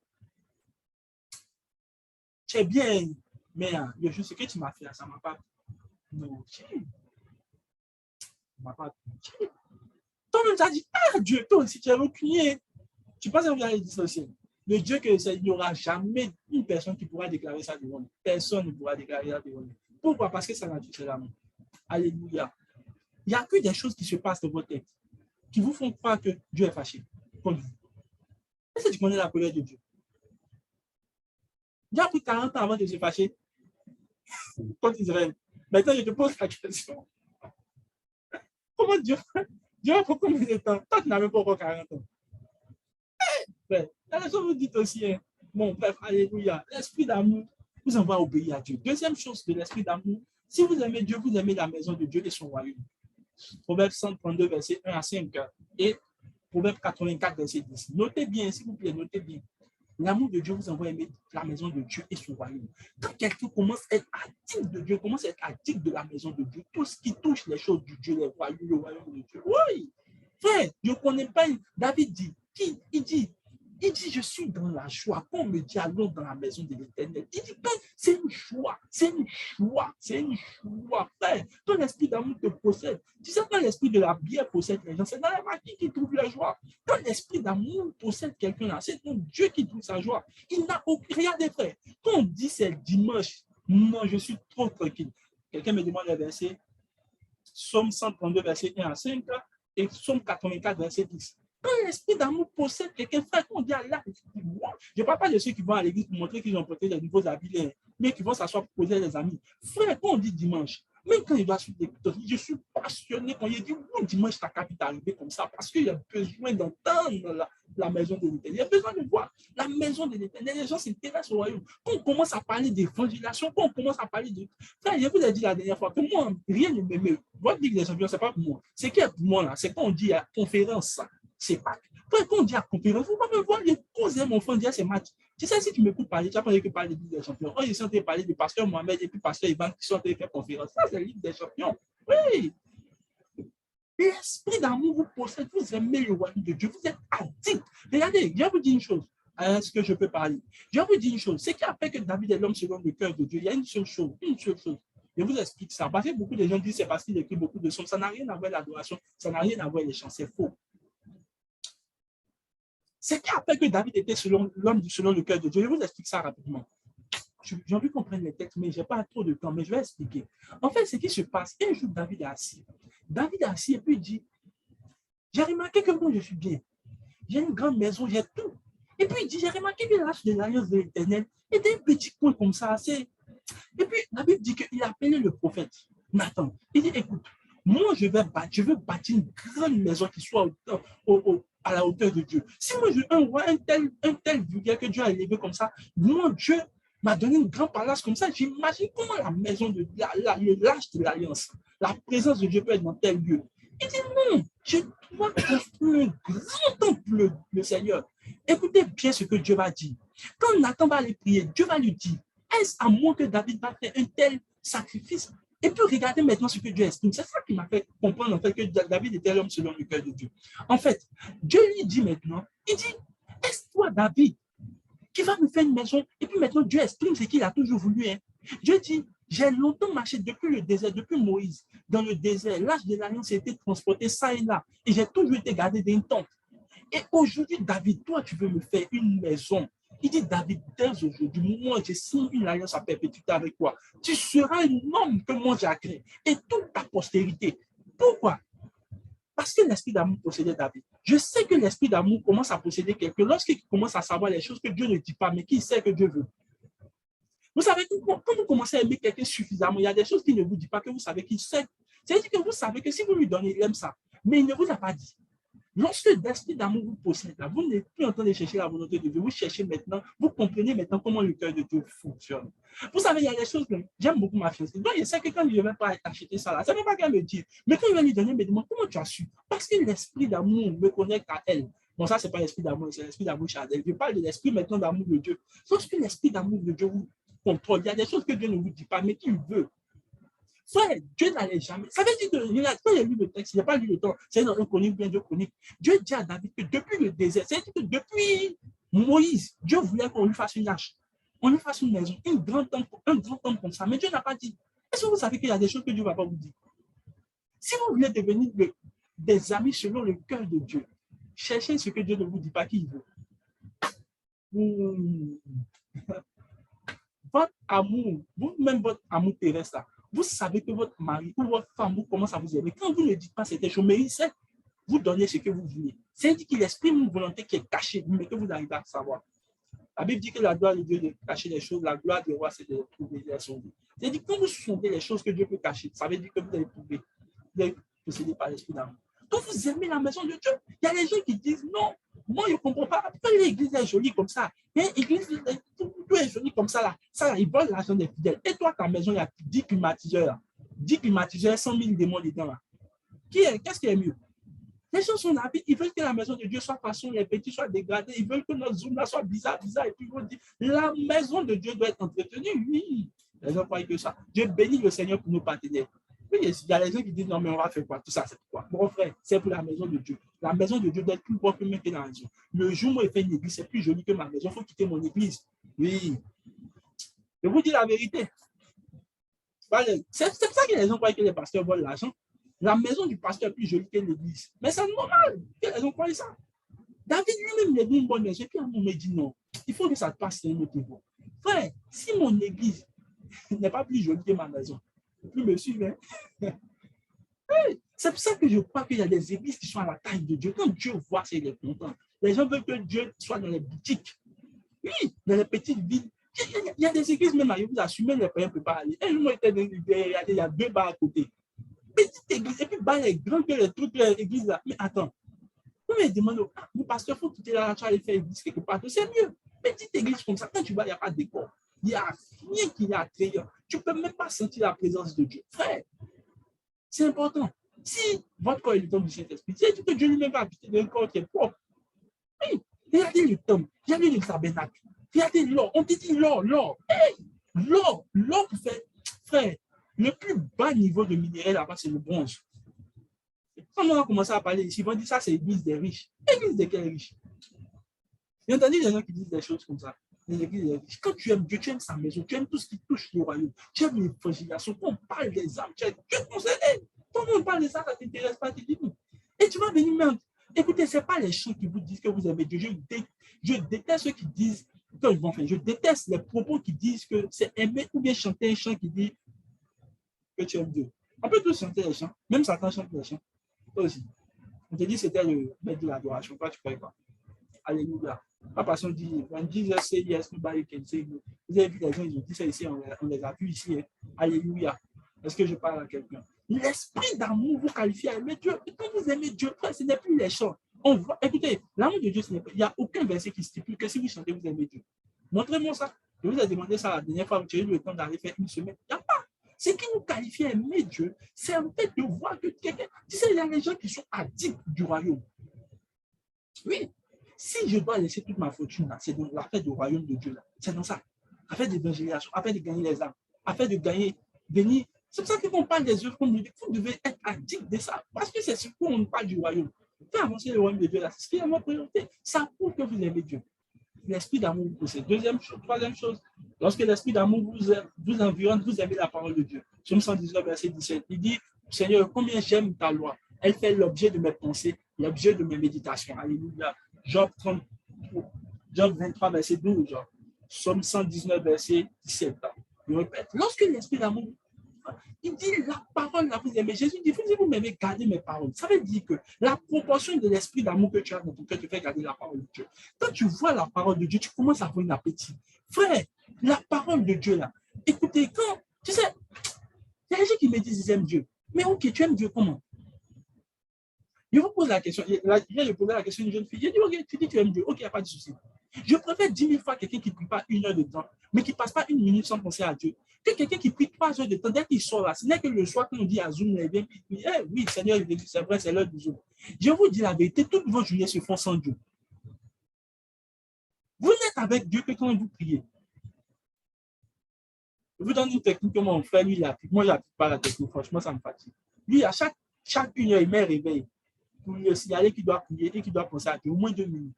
tu es bien, mais ce que tu m'as fait, ça ne m'a pas nourri. Toi-même, tu as dit, ah Dieu, toi aussi, tu es reculé. Tu penses que vous allez dire ceci. Le Dieu que c'est, il n'y aura jamais une personne qui pourra déclarer ça devant nous. Personne ne pourra déclarer ça devant nous. Pourquoi? Parce que ça nature, c'est l'amour. Alléluia. Il n'y a que des choses qui se passent dans votre tête qui vous font croire que Dieu est fâché contre vous. Est-ce que tu connais la colère de Dieu? Dieu a pris 40 ans avant de se fâcher. contre Israël. Maintenant, je te pose la question. Comment Dieu va pour combien de temps? Toi, tu n'avais pas encore 40 ans. Hey, la leçon vous dit aussi, hein, mon bref, alléluia, l'esprit d'amour vous envoie obéir à Dieu. Deuxième chose de l'esprit d'amour, si vous aimez Dieu, vous aimez la maison de Dieu et son royaume. Proverbe 132, verset 1 à 5 et Proverbe 84, verset 10. Notez bien, s'il vous plaît, notez bien. L'amour de Dieu vous envoie aimer la maison de Dieu et son royaume. Quand quelqu'un commence à être addict de Dieu, commence à être addict de la maison de Dieu, tout ce qui touche les choses du Dieu, le royaume de Dieu. Oui, frère, je ne connais pas. David dit, il dit, je suis dans la joie. Quand on me dit, allons dans la maison de l'Éternel, il dit, c'est une joie, c'est une joie, c'est une joie. Frère, ton esprit d'amour te possède. Tu sais, quand l'esprit de la bière possède les gens, c'est dans la magie qui trouve la joie. Quand l'esprit d'amour possède quelqu'un là, c'est ton Dieu qui trouve sa joie. Il n'a aucun, regardez frère, quand on dit c'est dimanche, non, je suis trop tranquille. Quelqu'un me demande les versets, Psaume 132, verset 1 à 5 et Psaume 84, verset 10. Quand l'esprit d'amour possède quelqu'un, frère, on dit Allah, je ne parle pas de ceux qui vont à l'église pour montrer qu'ils ont porté les nouveaux habits, mais qui vont s'asseoir pour poser les amis. Frère, quand on dit dimanche, même quand il doit suivre des écouteurs, je suis passionné quand il dit oui, dimanche, ta capite est arrivée comme ça, parce qu'il y a besoin d'entendre la maison de l'Éternel. Il y a besoin de voir la maison de l'Éternel. Les gens s'intéressent au royaume. Quand on commence à parler d'évangélisation, quand on commence à parler de. Frère, je vous ai dit la dernière fois que moi, rien ne me met. Votre Ligue des Champions, ce n'est pas pour moi. C'est qui est pour moi là? C'est quand on dit à conférence, c'est pas. Quand on dit à conférence, vous pouvez me voir les causes, mon frère, dire ces matchs. Tu sais, si tu m'écoutes parler, tu n'as pas que parler de Ligue des Champions. Oh, ils sont en train de parler de Pasteur Mohamed et puis Pasteur Ivan qui sont en train de faire conférence. Ça, c'est la Ligue des Champions. Oui. L'esprit d'amour vous possède, vous aimez le royaume de Dieu, vous êtes addict. Regardez, je vais vous dire une chose. Est-ce que je peux parler? Je vais vous dire une chose. Ce qui a fait que David est l'homme selon le cœur de Dieu, il y a une seule chose, Je vous explique ça. Parce que beaucoup de gens disent c'est parce qu'il écrit beaucoup de psaumes. Ça n'a rien à voir avec l'adoration, ça n'a rien à voir avec les chants. C'est faux. Ce qui a fait que David était l'homme selon le cœur de Dieu. Je vous explique ça rapidement. J'ai envie qu'on prenne les textes, mais je n'ai pas trop de temps, mais je vais expliquer. En fait, ce qui se passe, un jour, David est assis. David est assis et puis il dit, j'ai remarqué que moi, je suis bien. J'ai une grande maison, j'ai tout. Et puis il dit, j'ai remarqué que l'âge de l'alliance de l'Éternel était un petit coin comme ça, assez. Et puis la Bible dit qu'il a appelé le prophète Nathan. Il dit, écoute, moi, je veux bâtir une grande maison qui soit à la hauteur de Dieu. Si moi, je veux un tel vulgaire que Dieu a élevé comme ça, moi, Dieu m'a donné une grande palace comme ça. J'imagine comment la maison de l'âge de l'alliance, la présence de Dieu peut être dans tel lieu. Il dit non, je dois construire un grand temple, le Seigneur. Écoutez bien ce que Dieu va dire. Quand Nathan va aller prier, Dieu va lui dire, est-ce à moi que David va faire un tel sacrifice? Et puis regardez maintenant ce que Dieu estime. C'est ça qui m'a fait comprendre en fait que David était l'homme selon le cœur de Dieu. En fait, Dieu lui dit maintenant, il dit, est-ce toi David qui va me faire une maison? Et puis maintenant Dieu exprime ce qu'il a toujours voulu. Hein. Dieu dit, j'ai longtemps marché depuis le désert, depuis Moïse, dans le désert. L'âge de l'alliance a été transporté ça et là. Et j'ai toujours été gardé d'une tente. Et aujourd'hui, David, toi, tu veux me faire une maison. Il dit, David, dès aujourd'hui, moi, j'ai signé une alliance à perpétuité avec toi. Tu seras un homme que moi j'ai créé. Et toute ta postérité. Pourquoi? Parce que l'esprit d'amour possédait David. Je sais que l'esprit d'amour commence à posséder quelqu'un lorsqu'il commence à savoir les choses que Dieu ne dit pas, mais qu'il sait que Dieu veut. Vous savez, quand vous commencez à aimer quelqu'un suffisamment, il y a des choses qu'il ne vous dit pas, que vous savez qu'il sait. C'est-à-dire que vous savez que si vous lui donnez, il aime ça. Mais il ne vous a pas dit. Lorsque l'esprit d'amour vous possède, vous n'êtes plus en train de chercher la volonté de Dieu, vous cherchez maintenant, vous comprenez maintenant comment le cœur de Dieu fonctionne. Vous savez, il y a des choses que j'aime beaucoup ma fiancée. Donc, je sais que quand je ne vais pas acheter ça là, ça ne va pas qu'elle me dire. Mais quand je vais lui donner, elle me demande comment tu as su. Parce que l'esprit d'amour me connecte à elle. Bon, ça, ce n'est pas l'esprit d'amour, c'est l'esprit d'amour charnel. Je parle de l'esprit maintenant d'amour de Dieu. Lorsque l'esprit d'amour de Dieu vous contrôle, il y a des choses que Dieu ne vous dit pas, mais qu'il veut. Frère, Dieu n'allait jamais. Ça veut dire que quand il a lu le texte, il n'a pas lu le temps. C'est dans un chronique, bien Dieu chronique. Dieu dit à David que depuis le désert, c'est-à-dire que depuis Moïse, Dieu voulait qu'on lui fasse une hache, on lui fasse une maison, un grand temple comme ça. Mais Dieu n'a pas dit. Est-ce que vous savez qu'il y a des choses que Dieu ne va pas vous dire? Si vous voulez devenir des amis selon le cœur de Dieu, cherchez ce que Dieu ne vous dit pas qu'il veut. Votre amour, vous-même votre amour terrestre, vous savez que votre mari ou votre femme vous commence à vous aimer. Quand vous ne dites pas cette chose, mais il sait vous donner ce que vous voulez. C'est-à-dire qu'il exprime une volonté qui est cachée, mais que vous arrivez à savoir. La Bible dit que la gloire de Dieu est de cacher les choses, la gloire du roi, c'est de les trouver, de les sauver. C'est-à-dire, quand vous sondez les choses que Dieu peut cacher, ça veut dire que vous allez trouver, vous allez posséder par l'esprit d'amour. Quand vous aimez la maison de Dieu, il y a des gens qui disent non, moi je ne comprends pas. Pourquoi l'église est jolie comme ça? L'église, tout est joli comme ça là. Ça là, ils volent l'argent des fidèles. Et toi, ta maison, il y a 10 climatiseurs là. 10 climatiseurs, 100 000 démons dedans là. Qu'est-ce qui est mieux? Les gens sont là, ils veulent que la maison de Dieu soit façon, les petits soient dégradés, ils veulent que notre zoom là soit bizarre, et puis ils vont dire, la maison de Dieu doit être entretenue, oui. Les gens croient que ça. Dieu bénit le Seigneur pour nos partenaires. Oui, il y a les gens qui disent, non, mais on va faire quoi? Tout ça, c'est quoi? Mon frère, c'est pour la maison de Dieu. La maison de Dieu doit être plus propre que la maison. Le jour où il fait une église, c'est plus joli que ma maison, il faut quitter mon église. Oui. Je vous dis la vérité. C'est pour ça que les gens croient que les pasteurs volent l'argent. La maison du pasteur est plus jolie que l'église. Mais c'est normal que les gens croient ça. David lui-même, il a vu une bonne maison. Et puis, à un moment, il dit non, il faut que ça passe sur un autre niveau. Frère, si mon église n'est pas plus jolie que ma maison, plus me suivre. Hein? C'est pour ça que je crois qu'il y a des églises qui sont à la taille de Dieu. Quand Dieu voit, c'est il est content. Les gens veulent que Dieu soit dans les boutiques. Oui, dans les petites villes. Il y a des églises, même à vous assumez, les payants ne peuvent pas aller. Un jour, il y a 2 bars à côté. Petite église, et puis bar est grand que les trucs, l'église là. Mais attends, vous me demandez, le pasteur, il faut quitter la tu aller faire église quelque part. C'est mieux. Petite église comme ça, quand tu vas, il n'y a pas de décor. Il n'y a rien qui est attrayant. Tu ne peux même pas sentir la présence de Dieu. Frère, c'est important. Si votre corps est le temple du Saint-Esprit, c'est que Dieu lui-même va habiter dans un corps qui est propre. Oui, regardez le temple, regardez le tabernacle, regardez l'or. On te dit l'or. Hey, l'or pour faire, frère, le plus bas niveau de minerai là-bas, c'est le bronze. Quand on a commencé à parler ici, ils vont dire ça, c'est l'église des riches. L'église de quels riches? J'ai entendu des gens qui disent des choses comme ça. L'église des riches. Quand tu aimes Dieu, tu aimes sa maison, tu aimes tout ce qui touche le royaume, tu aimes l'évangélisation, quand on parle des âmes, tu aimes Dieu concerné. Quand on parle de ça, ça ne t'intéresse pas, tu dis non. Et tu vas venir même. Écoutez, ce n'est pas les gens qui vous disent que vous aimez Dieu. Je déteste ceux qui disent, je déteste les propos qui disent que c'est aimer ou bien chanter un chant qui dit que tu aimes Dieu. On peut tous chanter les chants, même Satan chante les chants. Toi aussi. On te dit que c'était le maître de l'adoration. Toi, tu ne crois pas. Alléluia. Pas parce qu'on dit, when Jesus say yes, nobody can say no. Vous avez vu les gens, ils ont dit ça ici, on les a vus ici. Hein. Alléluia. Est-ce que je parle à quelqu'un? L'esprit d'amour vous qualifie à aimer Dieu. Et quand vous aimez Dieu, ce n'est plus les chants. On voit, écoutez, l'amour de Dieu, il n'y a aucun verset qui stipule que si vous chantez, vous aimez Dieu. Montrez-moi ça. Je vous ai demandé ça la dernière fois, vous avez eu le temps d'aller faire une semaine. Il n'y a pas. Ce qui nous qualifie à aimer Dieu, c'est en fait de voir que quelqu'un. Tu sais, il y a des gens qui sont addicts du royaume. Oui. Si je dois laisser toute ma fortune là, c'est dans l'affaire du royaume de Dieu là. C'est dans ça. Affaire d'évangélisation, affaire de gagner les âmes, affaire de gagner, venir. C'est pour ça qu'on parle des œuvres, vous devez être addict de ça. Parce que c'est ce qu'on parle du royaume. Faire avancer le royaume de Dieu là, c'est ce qui est ma priorité. Ça prouve que vous aimez Dieu. L'esprit d'amour vous possède. Deuxième chose, troisième chose, lorsque l'esprit d'amour vous environne, vous aimez la parole de Dieu. Psaume 119, verset 17. Il dit, Seigneur, combien j'aime ta loi. Elle fait l'objet de mes pensées, l'objet de mes méditations. Alléluia. Job 23, verset 12. Psaume 119, verset 17. Je répète, lorsque l'esprit d'amour, il dit la parole, là, vous aimez. Jésus dit, vous m'aimez, gardez mes paroles. Ça veut dire que la proportion de l'esprit d'amour que tu as dans ton cœur te fait garder la parole de Dieu. Quand tu vois la parole de Dieu, tu commences à avoir un appétit. Frère, la parole de Dieu, là, écoutez, quand, tu sais, il y a des gens qui me disent, ils aiment Dieu. Mais ok, tu aimes Dieu comment? Je vous pose la question. Je posais la question à une jeune fille. J'ai dit, ok, tu dis que tu aimes Dieu. Ok, il n'y a pas de souci. Je préfère 10 000 fois quelqu'un qui ne prie pas 1 heure de temps, mais qui ne passe pas 1 minute sans penser à Dieu, que quelqu'un qui prie 3 heures de temps, dès qu'il sort là. Ce n'est que le soir qu'on dit à Zoom, il vient, oui, Seigneur, c'est vrai, c'est l'heure du Zoom. Je vous dis la vérité, toutes vos journées se font sans Dieu. Vous n'êtes avec Dieu que quand vous priez. Je vous donne une technique que mon frère, lui, il applique. Moi, je n'applique pas la technique, franchement, ça me fatigue. Lui, à chaque 1 heure, il met réveil pour lui signaler qu'il doit prier et qu'il doit penser à Dieu au moins 2 minutes.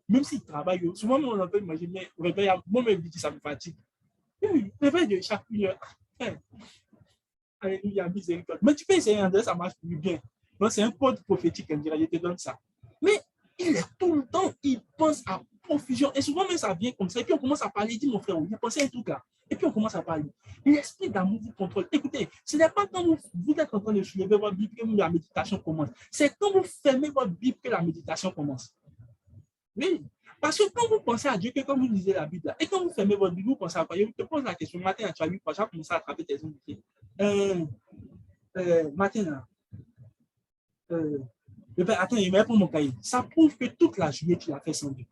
Même s'il travaille, souvent, on en peut imaginer, réveil, moi, je me dis que ça me fatigue. Réveil de chaque 1 heure. Alléluia, miséricorde. Mais tu peux essayer, André, ça marche plus bien. Donc, c'est un code prophétique, on dirait, je te donne ça. Mais il est tout le temps, il pense à profusion. Et souvent, même ça vient comme ça. Et puis, on commence à parler. Il dit, mon frère, vous pensez à un truc là. Et puis, on commence à parler. L'esprit d'amour vous contrôle. Écoutez, ce n'est pas quand vous êtes en train de soulever votre Bible que la méditation commence. C'est quand vous fermez votre Bible que la méditation commence. Oui. Parce que quand vous pensez à Dieu, que comme vous lisez la Bible, là, et quand vous fermez votre Bible, vous pensez à quoi? Je te pose la question, matin, tu as vu quoi? Tu as commencé à attraper tes invités. Matin, là, attends, il met pour mon cahier. Ça prouve que toute la journée, tu l'as fait sans Dieu.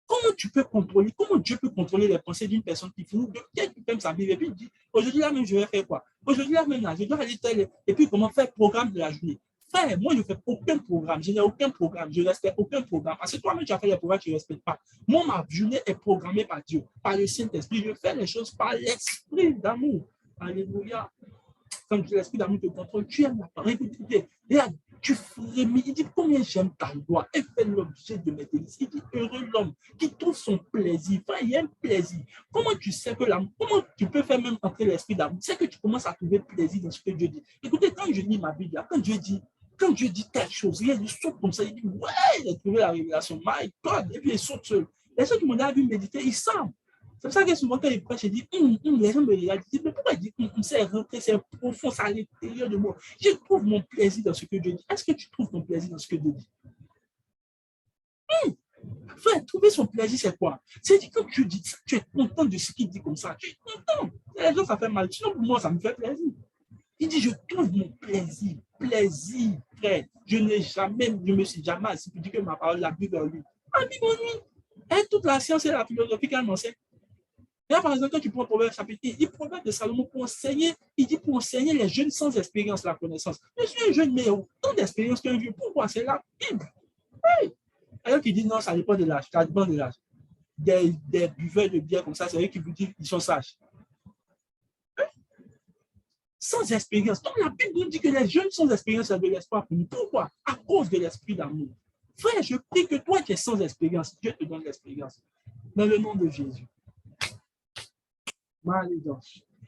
Comment Dieu peut contrôler les pensées d'une personne qui finit de quelqu'un qui aime sa Bible et puis il dit, aujourd'hui là même, je vais faire quoi? Aujourd'hui là même, là, je dois aller tel, et puis comment faire programme de la journée. Frère, moi, je ne fais aucun programme, je n'ai aucun programme, je ne respecte aucun programme. Parce que toi-même, tu as fait les programmes, tu ne respectes pas. Moi, ma journée est programmée par Dieu, par le Saint-Esprit. Je fais les choses par l'esprit d'amour. Alléluia. Quand l'esprit d'amour te contrôle, tu aimes la parole. Écoutez, regarde, tu frémis. Il dit combien j'aime ta loi. Elle fait l'objet de mes délices. Il dit heureux l'homme qui trouve son plaisir. Enfin, il y a un plaisir. Comment tu sais que l'amour, comment tu peux faire même entrer l'esprit d'amour? C'est que tu commences à trouver plaisir dans ce que Dieu dit. Écoutez, quand je lis ma Bible, quand Dieu dit telle chose, il saute comme ça, il dit ouais, il a trouvé la révélation. My God, et puis il saute seul. Les gens qui m'ont vu méditer, ils savent. C'est pour ça que souvent, quand il prêche, il dit, les gens me regardent, ils disent, mais pourquoi il dit, c'est rentré, c'est profond, c'est à l'intérieur de moi. Je trouve mon plaisir dans ce que Dieu dit. Est-ce que tu trouves ton plaisir dans ce que Dieu dit? Frère, trouver son plaisir, c'est quoi? C'est-à-dire que tu dis ça, tu es content de ce qu'il dit comme ça. Tu es content. Les gens, ça fait mal. Sinon, pour moi, ça me fait plaisir. Il dit, je trouve mon plaisir. Plaisir, frère. Je ne me suis jamais assis pour dire que ma parole, la Bible en lui. La Bible en lui. Et toute la science et la philosophie qu'elle m'enseigne. Là, par exemple, quand tu prends Proverbe chapitre 1, il Proverbe de Salomon pour enseigner, il dit pour enseigner les jeunes sans expérience la connaissance. Je suis un jeune, mais autant d'expérience qu'un vieux. Pourquoi? C'est la Bible. Oui. Alors qu'il dit non, ça dépend de l'âge. Ça dépend de l'âge. Des buveurs de bière comme ça, c'est eux qui vous disent qu'ils sont sages. Sans expérience. Donc la Bible nous dit que les jeunes sans expérience ont de l'espoir pour nous. Pourquoi? À cause de l'esprit d'amour. Frère, je prie que toi qui es sans expérience, Dieu te donne l'expérience. Dans le nom de Jésus.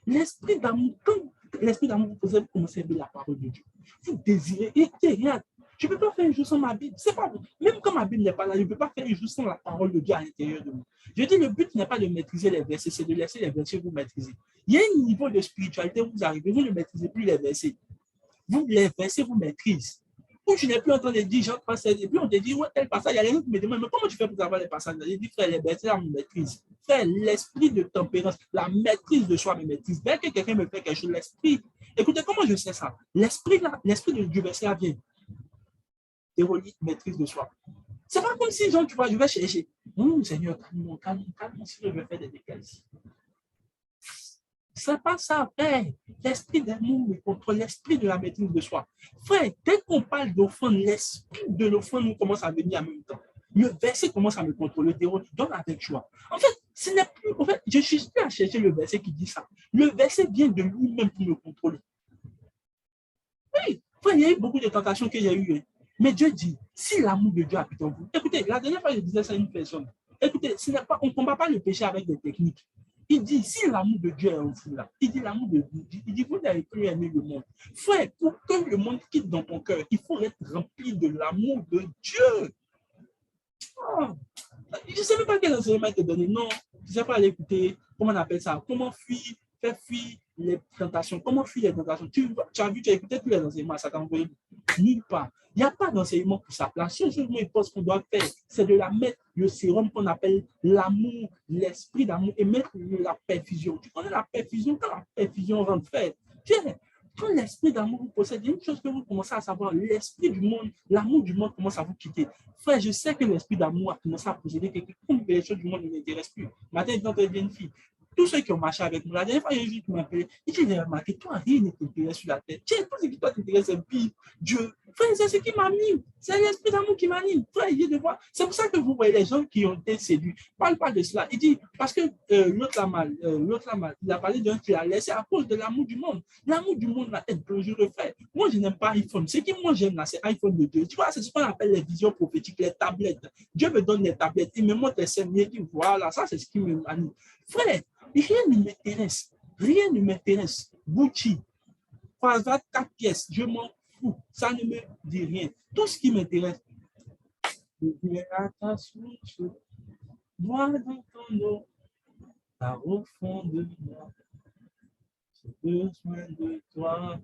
L'esprit d'amour, quand l'esprit d'amour, vous pouvez commencer à aimer la parole de Dieu. Vous désirez, et regarde, je ne peux pas faire un jour sans ma Bible. C'est pas bon. Même quand ma Bible n'est pas là, je ne peux pas faire un jour sans la parole de Dieu à l'intérieur de moi. Je dis, le but n'est pas de maîtriser les versets, c'est de laisser les versets vous maîtriser. Il y a un niveau de spiritualité où vous arrivez, vous ne maîtrisez plus les versets. Vous, les versets vous maîtrisent. Où tu n'es plus en train de dire, Jean 3,16, et puis on te dit, ouais, tel passage, il y a les gens qui me demandent, mais comment tu fais pour savoir les passages? Je dis, frère, les versets, on me maîtrise. Frère, l'esprit de tempérance, la maîtrise de soi me maîtrise. Dès que quelqu'un me fait quelque chose, l'esprit, écoutez, comment je sais ça? L'esprit du verset là vient. Théorie, maîtrise de soi. C'est pas comme si, genre, tu vois, je vais chercher. Non, Seigneur, calme, si je veux faire des dégâts ici. C'est pas ça, frère. L'esprit d'amour contre l'esprit de la maîtrise de soi. Frère, dès qu'on parle d'offrande, l'esprit de l'offrande nous commence à venir en même temps. Le verset commence à me contrôler, donne avec joie. En fait, ce n'est plus, en fait, je suis plus à chercher le verset qui dit ça. Le verset vient de lui-même pour me contrôler. Oui, frère, il y a eu beaucoup de tentations que j'ai eues. Mais Dieu dit, si l'amour de Dieu habite en vous, écoutez, la dernière fois, je disais ça à une personne. Écoutez, on ne combat pas le péché avec des techniques. Il dit, si l'amour de Dieu est en vous, là, il dit l'amour de Dieu, il dit, vous n'avez plus aimé le monde. Frère, pour que le monde quitte dans ton cœur, il faut être rempli de l'amour de Dieu. Oh, je ne sais même pas quel enseignement te donner. Non, je ne sais pas aller écouter, comment on appelle ça, comment faire fuir les tentations. Comment fuir les tentations? Tu as vu, tu as écouté tous les enseignements, ça t'a envoyé nulle part. Il n'y a pas d'enseignement pour sa place. Ce que je pense qu'on doit faire, c'est de la mettre le sérum qu'on appelle l'amour, l'esprit d'amour et mettre la perfusion. Tu connais la perfusion? Quand la perfusion rentre, fait, quand l'esprit d'amour vous possède, il y a une chose que vous commencez à savoir, l'esprit du monde, l'amour du monde commence à vous quitter. Frère, je sais que l'esprit d'amour a commencé à posséder quelqu'un, comme les choses du monde ne m'intéressent plus. Matin, il y a une fille. Tous ceux qui ont marché avec moi, la dernière fois, il y a un juge qui m'a appelé. Il dit, j'ai remarqué, toi, rien ne t'intéresse sur la tête. Tiens, tout ce qui t'intéresse, c'est pire. Dieu. Frère, c'est ce qui m'anime. C'est l'esprit d'amour qui m'anime. Frère, il de voir. C'est pour ça que vous voyez les gens qui ont été séduits. Parle pas de cela. Il dit, parce que l'autre l'a mal, il a parlé d'un qui l'a laissé à cause de l'amour du monde. L'amour du monde là est dangereux, frère. Moi, je n'aime pas iPhone. Ce qui moi j'aime là, c'est iPhone de Dieu. Tu vois, c'est ce qu'on appelle les visions prophétiques, les tablettes. Dieu me donne les tablettes. Il me montre les scènes. Il dit, voilà, ça, c'est ce qui me anime. Frère, rien ne m'intéresse. Rien ne m'intéresse. Gucci, Fazat 4 pièces, je m'en fous. Ça ne me dit rien. Tout ce qui m'intéresse, je viens à ta source, bois dans ton eau, car au fond de moi, j'ai besoin de toi.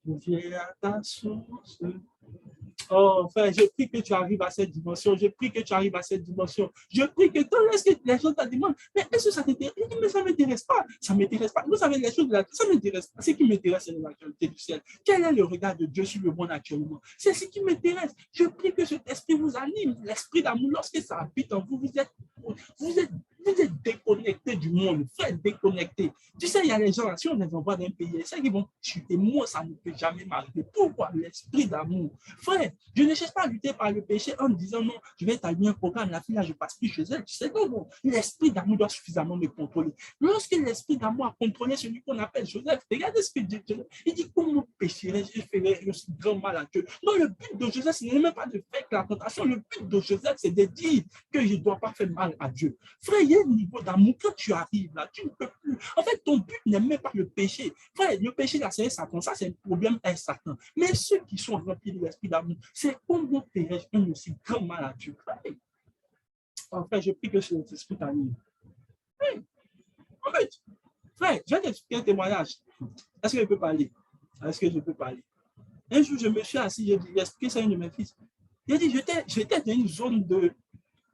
Je viens à ta source. Oh, frère, je prie que tu arrives à cette dimension. Je prie que tu arrives à cette dimension. Je prie que lorsque les gens te demandent, mais est-ce que ça t'intéresse? Mais ça ne m'intéresse pas. Ça ne m'intéresse pas. Vous savez, les choses de la vie, ça ne m'intéresse pas. Ce qui m'intéresse, c'est l'actualité du ciel. Quel est le regard de Dieu sur le monde actuellement? C'est ce qui m'intéresse. Je prie que cet esprit vous anime, l'esprit d'amour. Lorsque ça habite en vous, vous êtes déconnecté du monde. Vous êtes déconnecté. Tu sais, il y a des gens, si on les envoie d'un pays, c'est qu'ils vont chuter. Moi, ça ne peut jamais m'arriver. Pourquoi? L'esprit d'amour. Frère, je ne cherche pas à lutter par le péché en me disant non, je vais établir un programme, la fille là, je passe plus chez elle. Tu sais, non. L'esprit d'amour doit suffisamment me contrôler. Lorsque l'esprit d'amour a contrôlé celui qu'on appelle Joseph, regardez ce que Dieu dit. Il dit, comment pécherais-je, je ferais aussi grand mal à Dieu. Non, le but de Joseph, ce n'est même pas de faire la tentation. Le but de Joseph, c'est de dire que je ne dois pas faire mal à Dieu. Frère, il y a un niveau d'amour. Quand tu arrives là, tu ne peux plus. En fait, ton but n'est même pas le péché. Frère, le péché, là, c'est Satan. Ça, c'est un problème avec Satan. Mais ceux qui sont remplis de l'esprit d'amour, c'est comment ferais-je un aussi grand mal à Dieu. En fait, je prie que cet esprit t'anime. En fait, frère, je vais t'expliquer un témoignage. Est-ce que je peux parler? Est-ce que je peux parler? Un jour, je me suis assis, j'ai expliqué ça à un de mes fils. Il a dit, j'étais dans une zone de...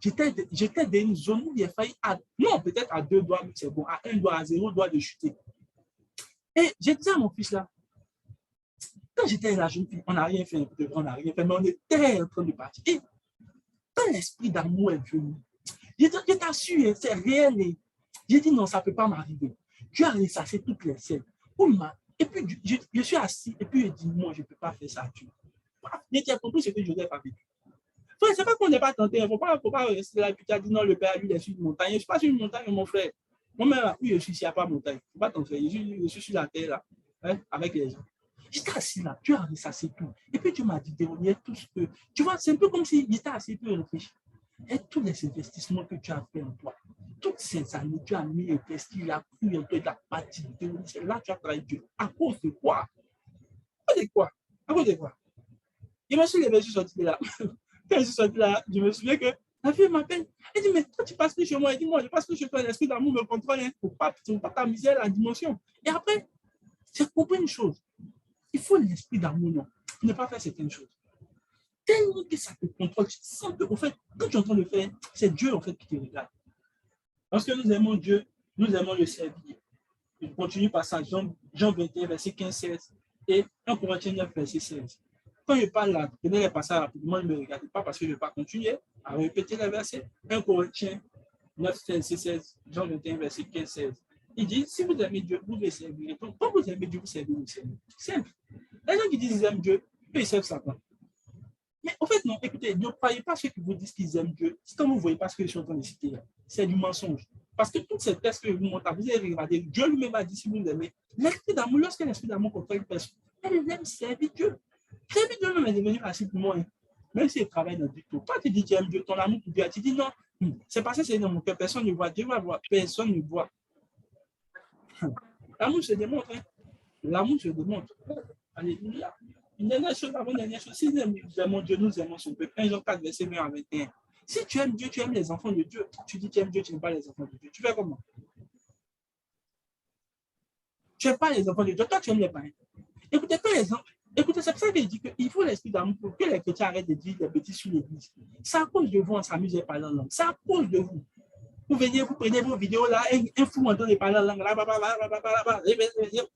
J'étais dans une zone où il a failli à... Non, peut-être à 2 doigts, c'est bon. À 1 doigt, à 0 doigt de chuter. Et j'ai dit à mon fils là, quand j'étais la jeune fille, on n'a rien fait, on n'a rien fait, mais on était en train de partir. Et quand l'esprit d'amour est venu, je t'assure, c'est réel. J'ai dit non, ça ne peut pas m'arriver. Tu as ressassé toutes les scènes. Et puis, je suis assis, et puis je dis, moi, je ne peux pas faire ça. Mais tu as compris ce que Joseph a vécu. C'est pas qu'on n'est pas tenté, il ne faut pas rester là, puis tu as dit non, le père, lui, il est sur une montagne. Je ne suis pas sur une montagne, mon frère. Moi-même, oui, je suis ici, il n'y a pas de montagne. Il ne faut pas t'en faire. Je suis sur la terre, là, hein, avec les gens. J'étais assis là, tu as ressassé tout. Et puis tu m'as dit, dérouler tout ce que. Tu vois, c'est un peu comme si j'étais assis, puis réfléchi. Et tous les investissements que tu as fait en toi, toutes ces années, tu as mis investi, il a cru en toi, il a bâti. C'est là que tu as travaillé Dieu. À cause de quoi? À cause de quoi? À cause de quoi? Je me suis levé, je suis sorti de là. Quand je suis sorti là, je me souviens que la fille m'appelle. Elle dit, mais toi, tu passes plus chez moi. Elle dit, moi, je passe plus chez toi. L'esprit d'amour me contrôle. Il ne faut pas t'amuser à la dimension. Et après, j'ai compris une chose. Il faut l'esprit d'amour, non. Ne pas faire certaines choses. Tellement que ça te contrôle. Tu sens que, en fait, quand tu es en train de faire, c'est Dieu, en fait, qui te regarde. Parce que nous aimons Dieu, nous aimons le servir. Je continue par ça, Jean 21, verset 15-16 et 1 Corinthiens 9, verset 16. Quand je parle là, prenez les passages rapidement, ne me regardez pas parce que je ne vais pas continuer à répéter les versets. 1 Corinthiens 9, verset 16, Jean 21, verset 15-16. Il dit, si vous aimez Dieu, vous le servirez. Donc, quand vous aimez Dieu, vous servez le Seigneur. Simple. Les gens qui disent qu'ils aiment Dieu, eux, ils servent Satan. Mais en fait, non, écoutez, ne croyez pas ceux qui vous disent qu'ils aiment Dieu. C'est quand vous ne voyez pas ce que je suis en train de citer là. C'est du mensonge. Parce que toutes ces tests que vous montrez, vous avez regardé, Dieu lui-même a dit si vous l'aimez. L'esprit d'amour, lorsque l'esprit d'amour contre une personne, elle aime servir Dieu. Servir Dieu même est devenu facile pour moi. Hein. Même si elle travaille dans du tout. Toi, tu dis que tu aimes Dieu, ton amour pour Dieu, tu dis non. C'est parce que c'est dans mon cœur, personne ne voit. Dieu va voir, personne ne voit. L'amour se démontre. Hein. L'amour se démontre. Alléluia. Une dernière chose, avant dernière chose, si nous aimons Dieu, nous aimons son peuple. 1 Jean 4, verset 20 à 21. Si tu aimes Dieu, tu aimes les enfants de Dieu. Tu dis que tu aimes Dieu, tu n'aimes pas les enfants de Dieu. Tu fais comment? Tu n'aimes pas les enfants de Dieu. Toi, tu aimes les parents. Écoutez, quand les enfants. Écoutez, c'est pour ça que je dis qu'il faut l'esprit d'amour pour que les chrétiens arrêtent de dire des bêtises sur l'église. C'est à cause de vous, on s'amuse à parler en langue. C'est à cause de vous. Vous venez, vous prenez vos vidéos là, un fou en train de parler en langue là,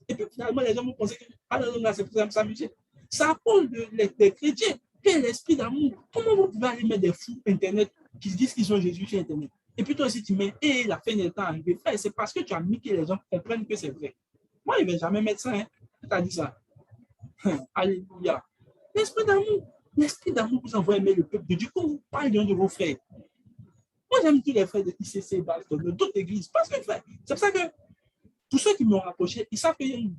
et puis finalement, les gens vont penser que parler en langue là, c'est pour s'amuser. C'est à cause des chrétiens que l'esprit d'amour. Comment vous pouvez aller mettre des fous Internet qui se disent qu'ils ont Jésus sur Internet? Et puis toi aussi, tu mets, et la fin des temps arrivée. Frère, c'est parce que tu as mis que les gens comprennent que c'est vrai. Moi, je ne vais jamais mettre ça. Hein. Tu as dit ça. Alléluia. L'esprit d'amour vous envoie aimer le peuple de Dieu. Quand vous parlez d'un de vos frères, moi j'aime tous les frères de ICC, de d'autres églises, parce que frère, c'est pour ça que pour ceux qui m'ont rapproché, ils savent qu'il y a une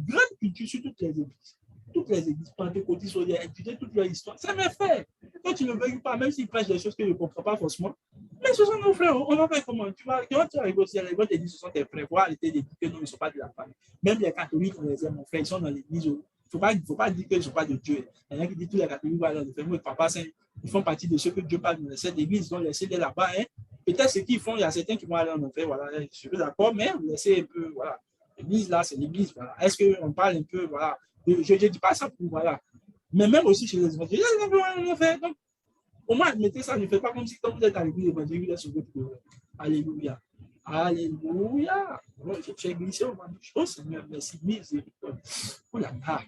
grande culture sur toutes les églises. Toutes les églises, pentecôtistes, sont étudier toute leur histoire. C'est mes frères. Quand tu ne veux pas, même s'ils prêchent des choses que je ne comprends pas forcément, mais ce sont nos frères. On va faire comment? Tu vas arriver aussi à l'église, te dire ce sont tes frères. Voir l'été des que non, ils ne sont pas de la famille. Même les catholiques, on les aime, mon frère, ils sont dans l'église. Il ne faut pas dire qu'ils ne sont pas de Dieu. Il y en a qui disent que tous les catholiques vont dans le famille, papa saint, ils font partie de ceux que Dieu parle dans cette église, ils ont laissé là-bas. Hein. Peut-être ce qu'ils font, il y a certains qui vont aller en enfer, voilà, je suis d'accord, mais laissez un peu, voilà. L'église là, c'est l'église, voilà. Est-ce qu'on parle un peu, voilà. Je ne dis pas ça pour, voilà. Mais même aussi chez les évangélistes, on fait. Donc, au moins, admettez ça, ne faites pas comme si quand vous êtes à l'église évangélique, vous êtes sur votre pleurer. Alléluia. Alléluia. J'ai glissé au moment. Oh Seigneur, merci, miséricorde. Oh là là.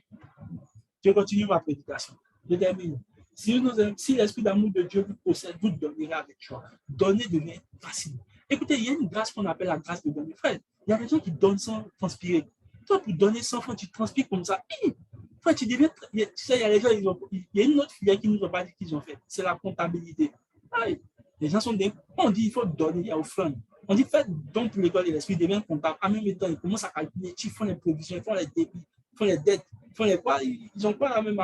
Je continue ma prédication. Je termine. Si l'esprit d'amour de Dieu vous possède, vous donnerez avec joie. Donner devient facile. Écoutez, il y a une grâce qu'on appelle la grâce de donner. Frère, il y a des gens qui donnent sans transpirer. Toi, pour donner sans francs, tu transpires comme ça. Frère, tu deviens. Tu sais, il y a des gens, il y a une autre filière qui ne nous a pas dit qu'ils ont fait. C'est la comptabilité. Aïe. Les gens sont des. On dit il faut donner, il y a offrande. On dit faites don pour l'école de l'esprit, devient comptable. En même temps, ils commencent à calculer, ils font les prévisions, ils font les débits, ils font les dettes, ils font les quoi. Ils ont quoi la même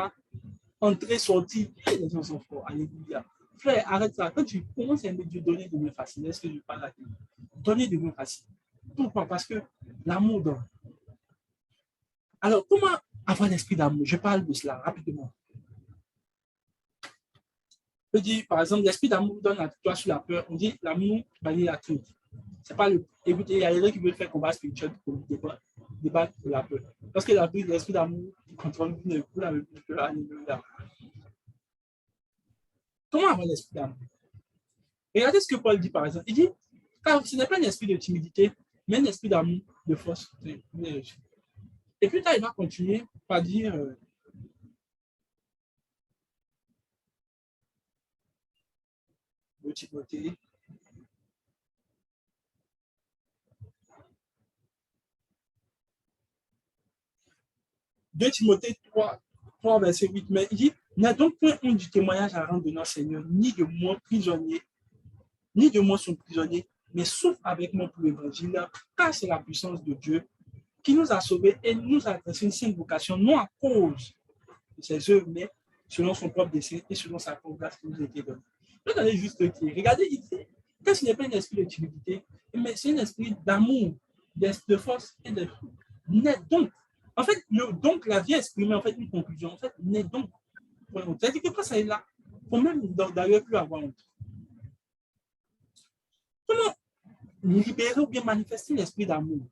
entrée, sortie. Les gens sont forts. Alléluia. Frère, arrête ça. Quand tu commences à aimer Dieu, donner devient facile. Est-ce que je parle à qui? Donner devient facile. Pourquoi? Parce que l'amour donne. Alors, comment avoir l'esprit d'amour? Je parle de cela rapidement. Je dis, par exemple, l'esprit d'amour donne la victoire sur la peur. On dit l'amour bannit la crainte. C'est pas le. Écoutez, il y a des gens qui veulent faire combat spirituel pour débattre de la peur. Parce que l'esprit d'amour contrôle vous la peur. Alléluia. Comment avoir l'esprit d'amour? Regardez ce que Paul dit, par exemple. Il dit, car ce n'est pas un esprit de timidité, mais un esprit d'amour, de force. Et puis là, il va continuer par dire. De Timothée. De Timothée 3, verset 8. Mais il dit, n'a donc point honte du témoignage à rendre de notre Seigneur, ni de moi prisonnier, ni de moi son prisonnier, mais souffre avec moi pour l'évangile, car c'est la puissance de Dieu qui nous a sauvés et nous a adressé une sainte vocation, non à cause de ses œuvres, mais selon son propre dessein et selon sa propre grâce qui nous a été donnée. Regardez juste qui. Regardez ici, que ce n'est pas un esprit de timidité, mais c'est un esprit d'amour, de force et de net. Donc, en fait, donc la vie exprimée en fait une conclusion. En fait, n'est donc. C'est-à-dire que quand ça est là, il faut même d'ailleurs plus avoir honte. Comment libérer ou bien manifester l'esprit d'amour?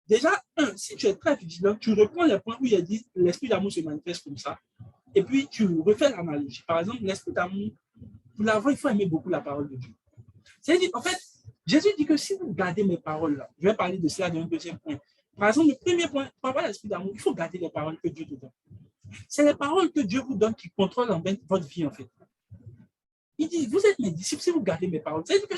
Déjà, si tu es très vigilant, tu reprends les points où il y a dit l'esprit d'amour se manifeste comme ça, et puis tu refais l'analogie. Par exemple, l'esprit d'amour, pour l'avoir, il faut aimer beaucoup la parole de Dieu. C'est-à-dire, en fait, Jésus dit que si vous gardez mes paroles là, je vais parler de cela dans un deuxième point. Par exemple, le premier point, pour avoir l'esprit d'amour, il faut garder les paroles que Dieu te donne. C'est les paroles que Dieu vous donne qui contrôlent en fait votre vie, en fait. Il dit, vous êtes mes disciples si vous gardez mes paroles. C'est-à-dire que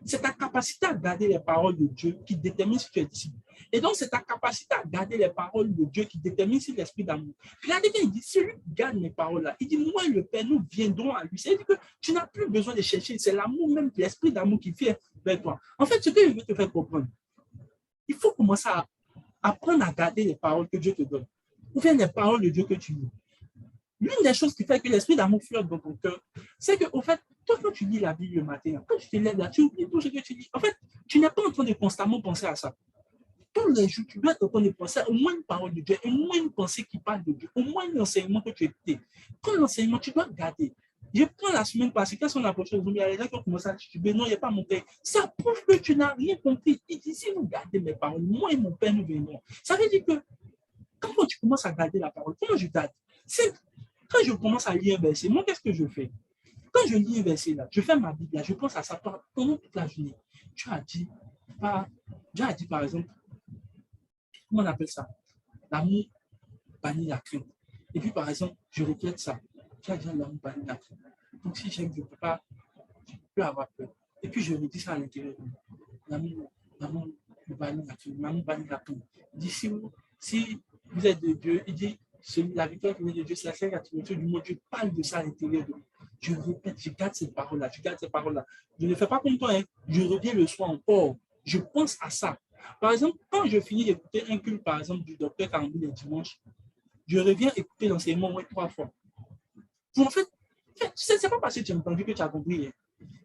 c'est ta capacité à garder les paroles de Dieu qui détermine si tu es disciple. Et donc, c'est ta capacité à garder les paroles de Dieu qui détermine si l'esprit d'amour. Regardez bien, il dit, celui qui garde mes paroles là, il dit, moi et le Père, nous viendrons à lui. C'est-à-dire que tu n'as plus besoin de chercher, c'est l'amour même, l'esprit d'amour qui vient vers toi. En fait, ce que je veux te faire comprendre, il faut commencer à apprendre à garder les paroles que Dieu te donne. Ou bien les paroles de Dieu que tu lis. L'une des choses qui fait que l'esprit d'amour flotte dans ton cœur, c'est que, au fait, toi, quand tu lis la Bible le matin, quand tu te lèves là, tu oublies tout ce que tu lis. En fait, tu n'es pas en train de constamment penser à ça. Tous les jours, tu dois être en train de penser au moins une parole de Dieu, au moins une pensée qui parle de Dieu, au moins un enseignement que tu écoutes. Quand l'enseignement, tu dois garder. Je prends la semaine passée, quand on approche, il y a les gens qui ont commencé à tituber, non, il n'y a pas mon père. Ça prouve que tu n'as rien compris. Il dit, si vous gardez mes paroles, moi et mon père, nous viendrons. Ça veut dire que, quand tu commences à garder la parole, comment je garde? C'est quand je commence à lire un verset, moi, qu'est-ce que je fais? Quand je lis un verset là, je fais ma Bible là, je pense à ça pendant toute la journée. Dieu a dit, par exemple, comment on appelle ça? L'amour bannit la crainte. Et puis, par exemple, je répète ça. Dieu a dit l'amour bannit la crainte. Donc, si j'aime, je ne peux avoir peur. Et puis, je redis ça à l'intérieur de moi. L'amour bannit la crainte. L'amour bannit la crainte. Il dit, si vous êtes de Dieu, il dit, la victoire qui vient de Dieu, c'est la seule attribut du monde. Je parle de ça à l'intérieur de moi. Je répète, je garde cette parole-là, Je ne fais pas comme toi, hein. Je reviens le soir encore. Je pense à ça. Par exemple, quand je finis d'écouter un culte, par exemple, du docteur Carambou le dimanche, je reviens écouter l'enseignement au moins 3 fois. En fait, c'est pas parce que tu as entendu que tu as compris. Hein.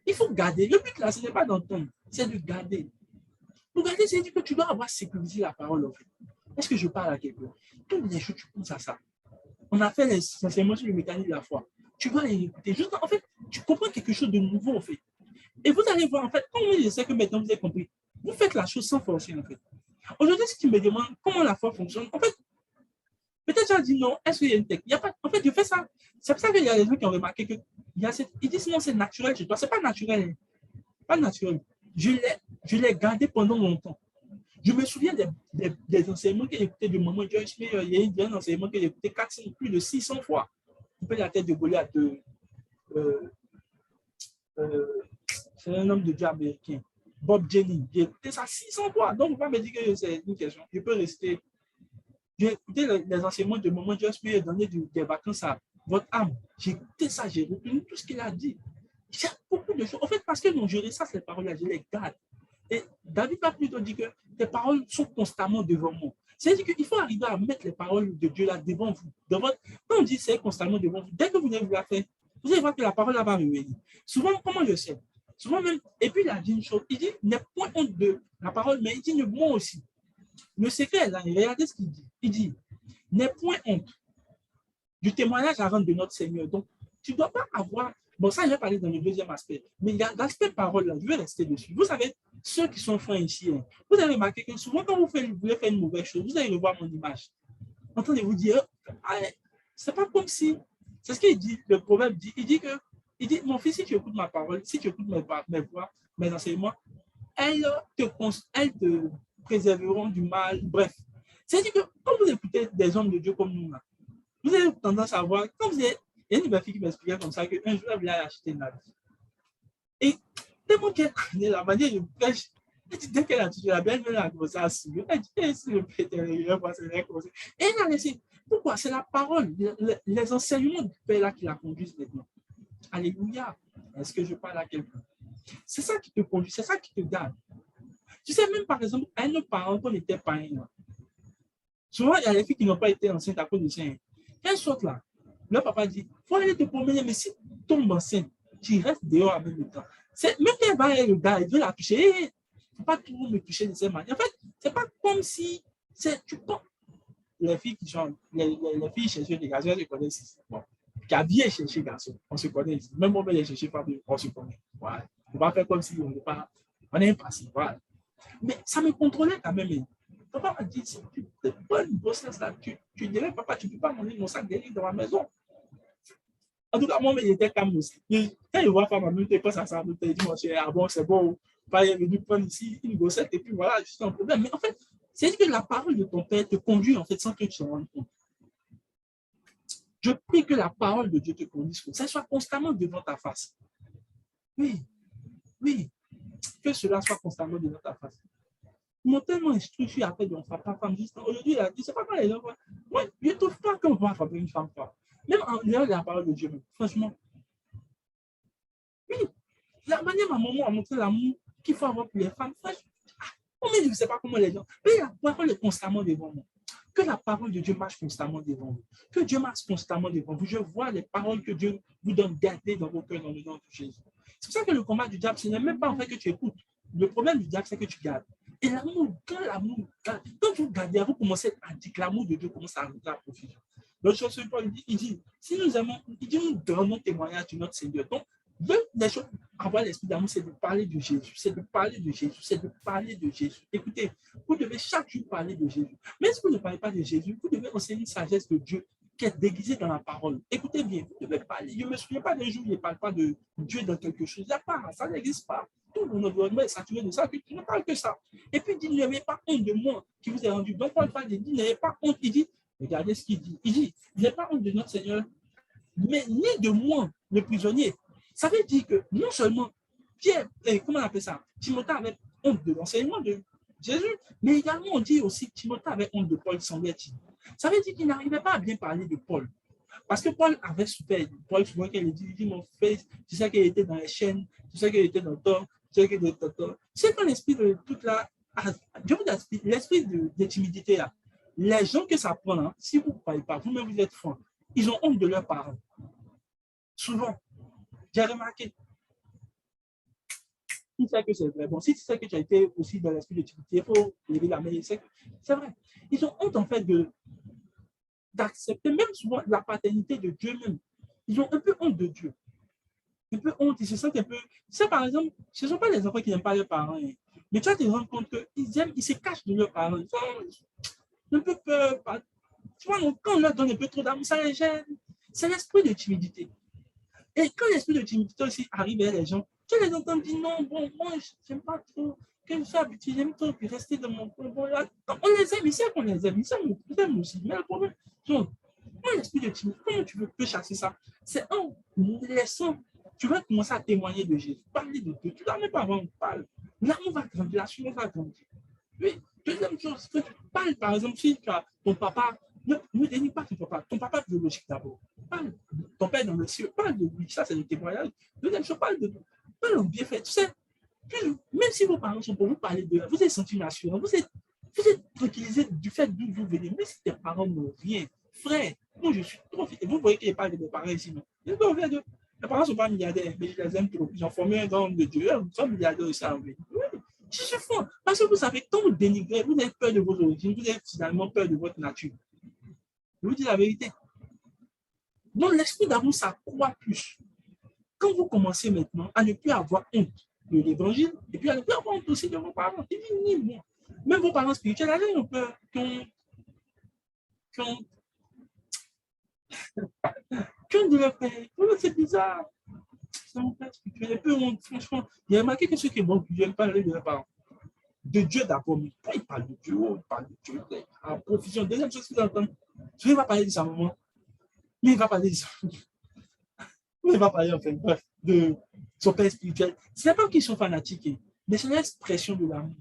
Il faut garder. Le but là, ce n'est pas d'entendre, c'est de garder. Pour garder, c'est-à-dire que tu dois avoir sécurisé la parole, en fait. Est-ce que je parle à quelqu'un? Toutes les choses, tu penses à ça. On a fait les enseignements sur le mécanisme de la foi. Tu vas les écouter. Juste, en fait, tu comprends quelque chose de nouveau, en fait. Et vous allez voir, en fait, comme je sais que maintenant vous avez compris, vous faites la chose sans forcer, en fait. Aujourd'hui, si tu me demandes comment la foi fonctionne, en fait, Peut-être tu as dit non, est-ce qu'il y a une technique? Il y a pas, en fait, je fais ça. C'est pour ça qu'il y a des gens qui ont remarqué que ils disent non, c'est naturel chez toi. C'est pas naturel. Hein. Pas naturel. Je l'ai gardé pendant longtemps. Je me souviens des enseignements que j'écoutais de Maman Joyce Meyer. Il y a un enseignement que j'ai écouté 400, plus de 600 fois. Couper la tête de Goliath. Euh, euh, c'est un homme de Dieu américain. Bob Jennings. J'ai écouté ça 600 fois. Donc, on va me dire que c'est une question. Je peux rester. J'ai écouté les enseignements de Maman Joyce Meyer donner des vacances à votre âme. J'ai écouté ça. J'ai retenu tout ce qu'il a dit. Il y a beaucoup de choses. En fait, parce que non, je ressasse ces paroles-là, je les garde. Et David va plutôt dire que tes paroles sont constamment devant moi. C'est-à-dire qu'il faut arriver à mettre les paroles de Dieu là devant vous. Quand on dit c'est constamment devant vous, dès que vous avez la faire, vous allez voir que la parole là va revenir. Souvent, comment je sais? Souvent même, et puis il a dit une chose, il dit, n'est point honte de la parole, mais il dit moi aussi. Le secret est là, regardez ce qu'il dit. Il dit, n'est point honte du témoignage à rendre de notre Seigneur. Donc, tu ne dois pas avoir. Bon, ça, j'ai parlé dans le deuxième aspect. Mais il y a l'aspect parole, là, je vais rester dessus. Vous savez, ceux qui sont francs ici, hein, vous avez remarqué que souvent, quand vous voulez faire une mauvaise chose, vous allez revoir mon image. Entendez-vous dire, ah, c'est pas comme si. C'est ce qu'il dit, le proverbe dit. Il dit, mon fils, si tu écoutes ma parole, si tu écoutes mes voix, mes enseignements, elles te préserveront du mal. Bref. C'est-à-dire que quand vous écoutez des hommes de Dieu comme nous, là, vous avez tendance à voir, quand vous êtes, il y a une fille qui m'expliquait comme ça qu'un jour, elle voulait acheter une habit. Et tellement qu'elle connaît la manière de prêche, elle dit, dès qu'elle a touché la belle, elle a commencé à suivre. Elle dit, si le Père est comme ça. Et elle a laissé. Pourquoi? C'est la parole, les enseignements du Père là qui la conduisent maintenant. Alléluia. Est-ce que je parle à quelqu'un? C'est ça qui te conduit, c'est ça qui te garde. Tu sais, même par exemple, à nos parents, quand on était parents, souvent, il y a les filles qui n'ont pas été enceintes à cause de ça. Elles sortent là. Le papa dit, il faut aller te promener, mais si tu tombes enceinte, tu restes dehors en même temps. Même quand elle va aller le gars, il veut la toucher. Il ne faut pas toujours me toucher de cette manière. En fait, ce n'est pas comme si tu tombes. Les filles qui sont, les filles cherchent des garçons, elles se connaissent ici. Bon. Qui a bien cherché garçon, on se connaît ici. Même on va les chercher femmes, on se connaît. Voilà. On va faire comme si on n'est pas, on est impassible. Voilà. Mais ça me contrôlait quand même. Papa m'a dit, si tu te bonne grossesse là, tu dirais, papa, tu ne peux pas manger mon sac de riz dans ma maison. En tout cas, moi, il était calme aussi. Quand il voit femme, il passe à ça, il dit, mon cher, ah bon, c'est bon, pas est venu prendre ici une grossesse et puis voilà, c'est un problème. Mais en fait, c'est que la parole de ton père te conduit en fait sans que tu t'en rendes compte. Je prie que la parole de Dieu te conduise, que ça soit constamment devant ta face. Oui, oui, que cela soit constamment devant ta face. Ils m'ont tellement instruit, je suis appelé de papa, femme, aujourd'hui, il a dit, c'est pas mal les gens. Moi, je ne trouve pas qu'on va frapper une femme femme. Même en dehors de la parole de Dieu, franchement. Oui, la manière ma maman a montré l'amour qu'il faut avoir pour les femmes, je ne sais pas comment les gens. Mais la parole est constamment devant moi. Que la parole de Dieu marche constamment devant vous. Que Dieu marche constamment devant vous. Je vois les paroles que Dieu vous donne gardées dans vos cœurs dans le nom de Jésus. C'est pour ça que le combat du diable, ce n'est même pas en fait que tu écoutes. Le problème du diable, c'est que tu gardes. Et l'amour, quand vous gardez, vous commencez à dire que l'amour de Dieu commence à rentrer à profusion. L'autre chose, Paul dit, si nous aimons, il dit, nous donnons témoignage de notre Seigneur. Donc, les choses, avoir l'esprit d'amour, c'est de parler de Jésus, c'est de parler de Jésus, c'est de parler de Jésus. Écoutez, vous devez chaque jour parler de Jésus. Mais si vous ne parlez pas de Jésus, vous devez enseigner une sagesse de Dieu qui est déguisée dans la parole. Écoutez bien, vous devez parler. Je ne me souviens pas d'un jour où il ne parle pas de Dieu dans quelque chose. Il n'y a pas, ça n'existe pas. Tout mon environnement est saturé de ça, tu ne parles que ça. Et puis il dit, n'ayez pas honte de moi qui vous ai rendu. Donc, Paul dit, n'ayez pas honte. Il dit, regardez ce qu'il dit. Il dit, n'ayez pas honte de notre Seigneur, mais ni de moi, le prisonnier. Ça veut dire que non seulement Pierre, comment on appelle ça, Timothée avait honte de l'enseignement de Jésus, mais également on dit aussi que Timothée avait honte de Paul, semblait-il. Ça veut dire qu'il n'arrivait pas à bien parler de Paul. Parce que Paul avait souffert. Paul, souvent, qu'il dit, mon fils, tu sais qu'il était dans les chaînes, tu sais qu'il était dans le temps, tu sais qu'il était dans le temps. C'est quand l'esprit de toute la. Je vous dis, l'esprit de timidité là. Les gens que ça prend, hein, si vous ne parlez pas, vous-même vous êtes franc, ils ont honte de leurs parents. Souvent. J'ai remarqué. Tu sais que c'est vrai. Bon, si tu sais que tu as été aussi dans l'esprit de timidité, il faut lever la main. C'est vrai. Ils ont honte en fait d'accepter même souvent la paternité de Dieu même. Ils ont un peu honte de Dieu. Un peu honte. Ils se sentent un peu. Tu sais, par exemple, ce ne sont pas les enfants qui n'aiment pas leurs parents. Hein. Mais tu vas te rendre compte qu'ils aiment, ils se cachent de leurs parents. Ils ont un peu peur. Tu vois, donc, quand on leur donne un peu trop d'amour, ça les gêne. C'est l'esprit de timidité. Et quand l'esprit de timidité aussi arrive à les gens, tu les entends dire non, bon, moi, j'aime pas trop, que je suis habitué, j'aime trop, puis rester dans mon coin. Bon, là, on les aime, ils savent qu'on les aime, ils savent qu'on aime aussi. Mais le problème, donc, moi, l'esprit de timidité, comment tu peux chasser ça? C'est en laissant, tu vas commencer à témoigner de Jésus, parler de Dieu. Tu ne dois même pas avoir une parle. L'amour va grandir, la suite va grandir. Oui, deuxième chose, quand tu parles, par exemple, si tu as ton papa, ne dénigre pas ton papa biologique d'abord. Parle, ton père dans le ciel, parle de lui, ça c'est le témoignage. Deuxième chose, parle en bienfait. Tu sais, même si vos parents sont pour vous parler de vous êtes senti assurant, vous êtes tranquillisé du fait d'où vous venez, même si tes parents n'ont rien. Frère, moi je suis trop fier. Et vous voyez qu'il parle de mes parents ici, non? Les parents ne sont pas milliardaires, mais je les aime trop. Ils ont formé un grand homme de Dieu, ils sont milliardaires aussi en vrai. Oui. Je suis fort. Parce que vous savez, quand vous dénigrez, vous avez peur de vos origines, vous avez finalement peur de votre nature. Je vous dis la vérité. Donc, l'esprit d'amour, ça croît plus. Quand vous commencez maintenant à ne plus avoir honte de l'évangile, et puis à ne plus avoir honte aussi de vos parents, et puis ni moi. Même vos parents spirituels, ils ont peur qu'on de leur père. C'est bizarre. C'est mon père spirituel. Et peu honte, franchement. Il a remarqué que ceux qui vont plus, ils parler de leurs parents. De Dieu d'abord, mais quand il parle de Dieu, il parle de Dieu en profusion. Deuxième chose qu'il entend, il va parler de sa maman, mais il va parler de sa il va parler enfin, bref, de son père spirituel. Ce n'est pas qu'ils sont fanatiques, mais c'est l'expression de l'amour.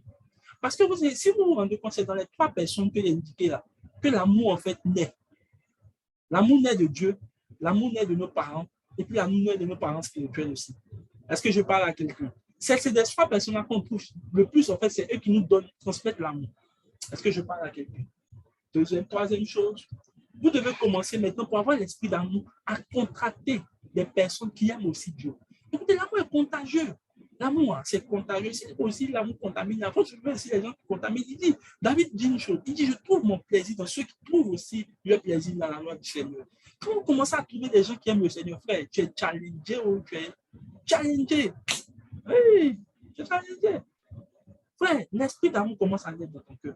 Parce que vous, si vous vous rendez compte, c'est dans les trois personnes que j'ai indiquées là, que l'amour en fait naît. L'amour naît de Dieu, l'amour naît de nos parents, et puis l'amour naît de nos parents spirituels aussi. Est-ce que je parle à quelqu'un? C'est des trois personnes qu'on touche le plus, en fait, c'est eux qui nous donnent, transmettent l'amour. Est-ce que je parle à quelqu'un? Deuxième, troisième chose, vous devez commencer maintenant pour avoir l'esprit d'amour à contracter des personnes qui aiment aussi Dieu. Écoutez, l'amour est contagieux. L'amour, c'est contagieux. C'est aussi l'amour contamine. Après, je veux aussi les gens qui contaminent. David dit une chose. Il dit, je trouve mon plaisir dans ceux qui trouvent aussi le plaisir dans la loi du Seigneur. Quand vous commencez à trouver des gens qui aiment le Seigneur, frère, tu es challengé ou tu es challengé. Oui, tu es challengé. Frère, l'esprit d'amour commence à naître dans ton cœur.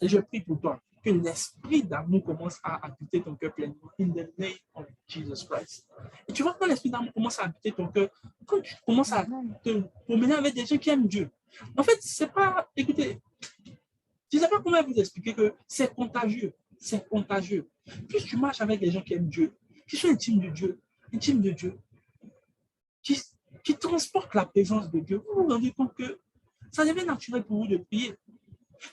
Et je prie pour toi que l'esprit d'amour commence à habiter ton cœur pleinement. In the name of Jesus Christ. Et tu vois, quand l'esprit d'amour commence à habiter ton cœur, quand tu commences à te promener avec des gens qui aiment Dieu, en fait, c'est pas, écoutez, je ne sais pas comment vous expliquer que c'est contagieux. C'est contagieux. Plus tu marches avec des gens qui aiment Dieu, qui sont intimes de Dieu, qui transportent la présence de Dieu, vous vous rendez compte que ça devient naturel pour vous de prier.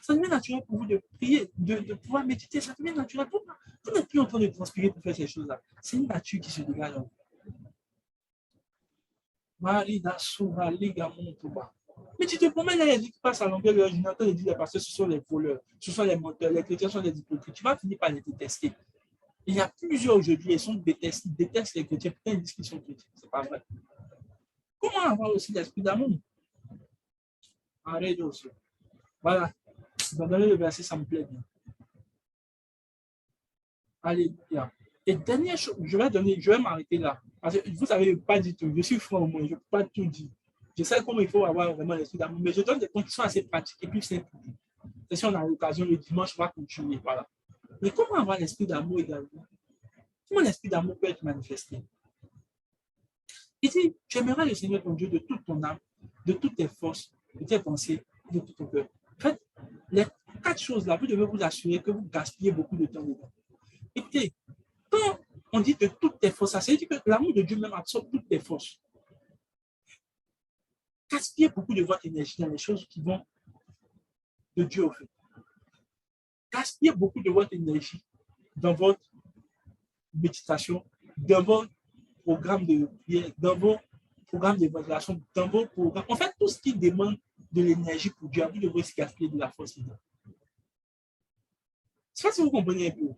Ça devient naturel pour vous de prier, de pouvoir méditer. Ça devient naturel. Vous n'êtes plus en train de transpirer pour faire ces choses-là. C'est une nature qui se dégage. Mais tu te promènes les gens qui passent à longueur de l'ordinateur et disent parce que ce sont les voleurs, ce sont les menteurs, les chrétiens sont des hypocrites. Tu vas finir par les détester. Il y a plusieurs aujourd'hui, ils détestent les chrétiens, pourtant ils disent qu'ils sont chrétiens. C'est pas vrai. Comment avoir aussi l'esprit d'amour? Arrête aussi. Voilà. Je vais donner le verset, ça me plaît bien. Alléluia. Et dernière chose, je vais m'arrêter là. Parce que vous savez pas du tout. Je suis franc au moins, je ne peux pas tout dire. Je sais comment il faut avoir vraiment l'esprit d'amour, mais je donne des points qui sont assez pratiques et puis simples. Et si on a l'occasion le dimanche, on va continuer. Voilà. Mais comment avoir l'esprit d'amour également? Comment l'esprit d'amour peut être manifesté? Il dit, tu aimeras le Seigneur ton Dieu de toute ton âme, de toutes tes forces, de tes pensées, de tout ton cœur. En fait, les quatre choses-là, vous devez vous assurer que vous gaspillez beaucoup de temps dedans. Écoutez, quand on dit de toutes tes forces, ça veut dire que l'amour de Dieu même absorbe toutes tes forces. Gaspillez beaucoup de votre énergie dans les choses qui vont de Dieu au fait. Gaspillez beaucoup de votre énergie dans votre méditation, dans vos programmes de prière, dans vos programmes d'évaluation, dans vos programmes. En fait, tout ce qui demande de l'énergie pour Dieu, vous devez aussi gaspiller de la force. Je ne sais pas si vous comprenez un peu.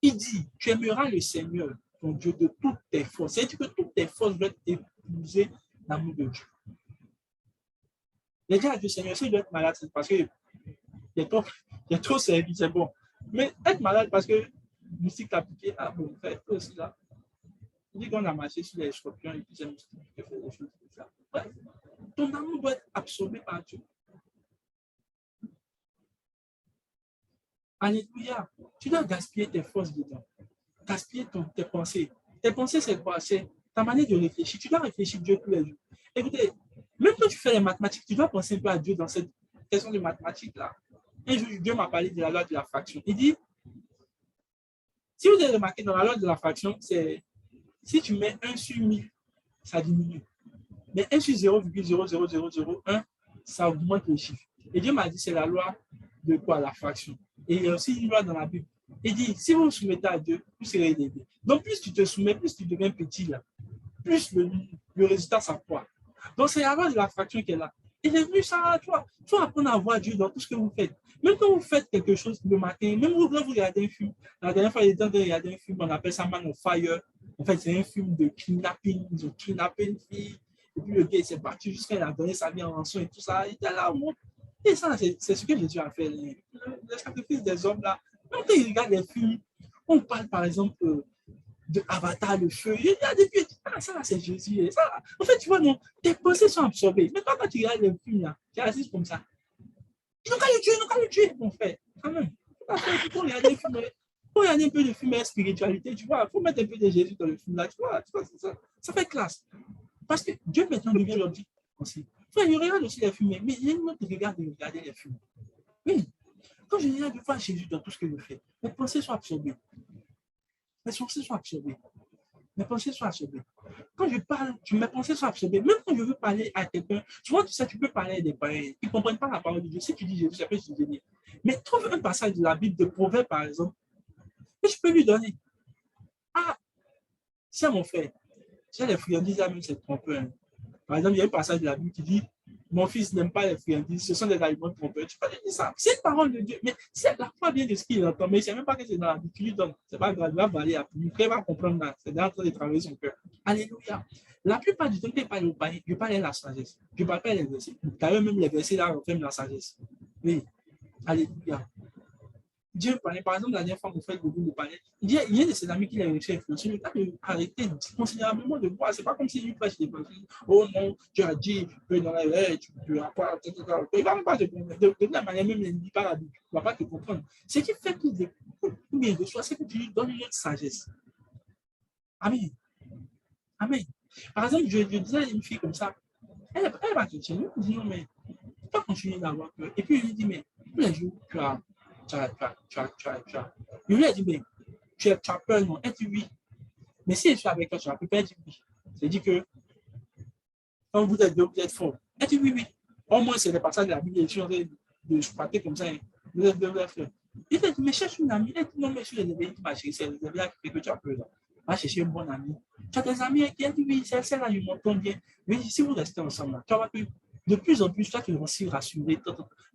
Il dit, tu aimeras le Seigneur, ton Dieu, de toutes tes forces. C'est-à-dire que toutes tes forces doivent épouser l'amour de Dieu. Les gens du Seigneur, s'il doit être malade, c'est parce qu'il y a trop servi, c'est bon. Mais être malade parce que musique t'a piqué, ah bon, fait aussi là. Il dit qu'on a marché sur les scorpions et puis c'est musique qui fait des choses comme ça. Ouais. Ton amour doit être absorbé par Dieu. Alléluia. Tu dois gaspiller tes forces dedans. Gaspiller tes pensées. Tes pensées, c'est quoi? C'est ta manière de réfléchir. Tu dois réfléchir Dieu tous les jours. Écoutez, même quand tu fais les mathématiques, tu dois penser un peu à Dieu dans cette question de mathématiques-là. Un jour, Dieu m'a parlé de la loi de la fraction. Il dit, si vous avez remarqué dans la loi de la fraction, c'est si tu mets 1 sur 1000, ça diminue. Mais 1 sur 0,00001, ça augmente le chiffre. Et Dieu m'a dit, c'est la loi de quoi? La fraction. Et il y a aussi une loi dans la Bible. Il dit, si vous vous soumettez à Dieu, vous serez élevé. Donc, plus tu te soumets, plus tu deviens petit là, plus le résultat s'accroît. Donc, c'est la loi de la fraction qui est là. Il est venu ça, tu vois. Il faut apprendre à voir Dieu dans tout ce que vous faites. Même quand vous faites quelque chose le matin, même quand vous regardez un film, la dernière fois, il était en train de regarder un film, on appelle ça Man on Fire. En fait, c'est un film de kidnapping. Ils ont kidnappé une fille. Et puis le gars, il s'est battu jusqu'à il a donné sa vie en rançon et tout ça. Il était là, moi. Et ça, c'est ce que Jésus a fait. Le sacrifice des hommes là. Même quand il regarde les films, on parle par exemple de Avatar, le feu. Il y a des vieux, ah, ça là, c'est Jésus. Ça, en fait, tu vois, non, tes pensées sont absorbées. Mais toi, quand tu regardes les films là, tu assistes comme ça. Ils n'ont qu'à le tuer, ils n'ont qu'à le tuer, mon frère. Quand même. Il faut regarder les films. Faut regarder un peu de film et spiritualité, tu vois. Il faut mettre un peu de Jésus dans le film là, tu vois ça fait classe. Parce que Dieu maintenant devient l'objet aussi. Frère, il regarde aussi les films, mais il y a une autre regard de regarder les films. Oui, quand je regarde de voir Jésus dans tout ce que je fais, mes pensées sont absorbées. Mes pensées sont absorbées. Mes pensées sont absorbées. Quand je parle, mes pensées sont absorbées. Même quand je veux parler à quelqu'un, souvent tu sais, tu peux parler à des parents, ils ne comprennent pas la parole de Dieu. Si tu dis Jésus, ça peut se donner. Mais trouve un passage de la Bible, de Proverbes par exemple, que je peux lui donner. Ah, c'est mon frère. C'est les friandises, là, même c'est trompeur. Par exemple, il y a un passage de la Bible qui dit mon fils n'aime pas les friandises, ce sont des aliments trompeurs. Tu peux lui dire ça. C'est une parole de Dieu. Mais si la foi vient de ce qu'il entend, mais il ne sait même pas que c'est dans la Bible, tu lui donnes. C'est pas grave, il va valer à plus. Il va comprendre là. C'est en train de travailler son cœur. Alléluia. La plupart du temps, quand je parle au païen, je parle de la sagesse. Je ne parle pas des versets. D'ailleurs, même les versets là reflètent la sagesse. Oui. Alléluia. Dieu parlait, par exemple, la dernière fois, mon frère Gogo nous parlait, il y a un de ses amis qui l'a réussi à influencer, le temps d'arrêter considérablement de boire. C'est pas comme si lui prêche des évangiles. Oh non, tu as dit que dans la vie, tu n'as pas. Il ne va même pas te comprendre. De la manière même, il ne dit pas la Bible. Il ne va pas te comprendre. Ce qui fait qu'il bien de soi, c'est que tu lui donnes une autre sagesse. Amen. Amen. Par exemple, je disais à une fille comme ça, elle va te dire, non, mais tu ne peux pas continuer d'avoir peur. Et puis, je lui dis, mais tous les jours, tu as. Je lui ai dit, mais tu as peur, non? Elle dit oui. Mais si je suis avec toi, tu vas plus peur, dit oui. C'est-à-dire que quand vous êtes deux, vous êtes fort. Elle dit oui, oui. Au moins, c'est le passage de la Bible, je suis en train de partir comme ça. Vous êtes deux, vous êtes frères. Il a dit, mais cherche une amie. Elle dit, non, mais je suis les éveillés qui m'a cherché. C'est les éveillés qui fait que tu as peur. Va chercher une bonne amie. Tu as des amis qui dit oui, celle-là, ils m'entendent bien. Mais si vous restez ensemble, tu vas plus. De plus en plus, toi, tu vas aussi rassurer.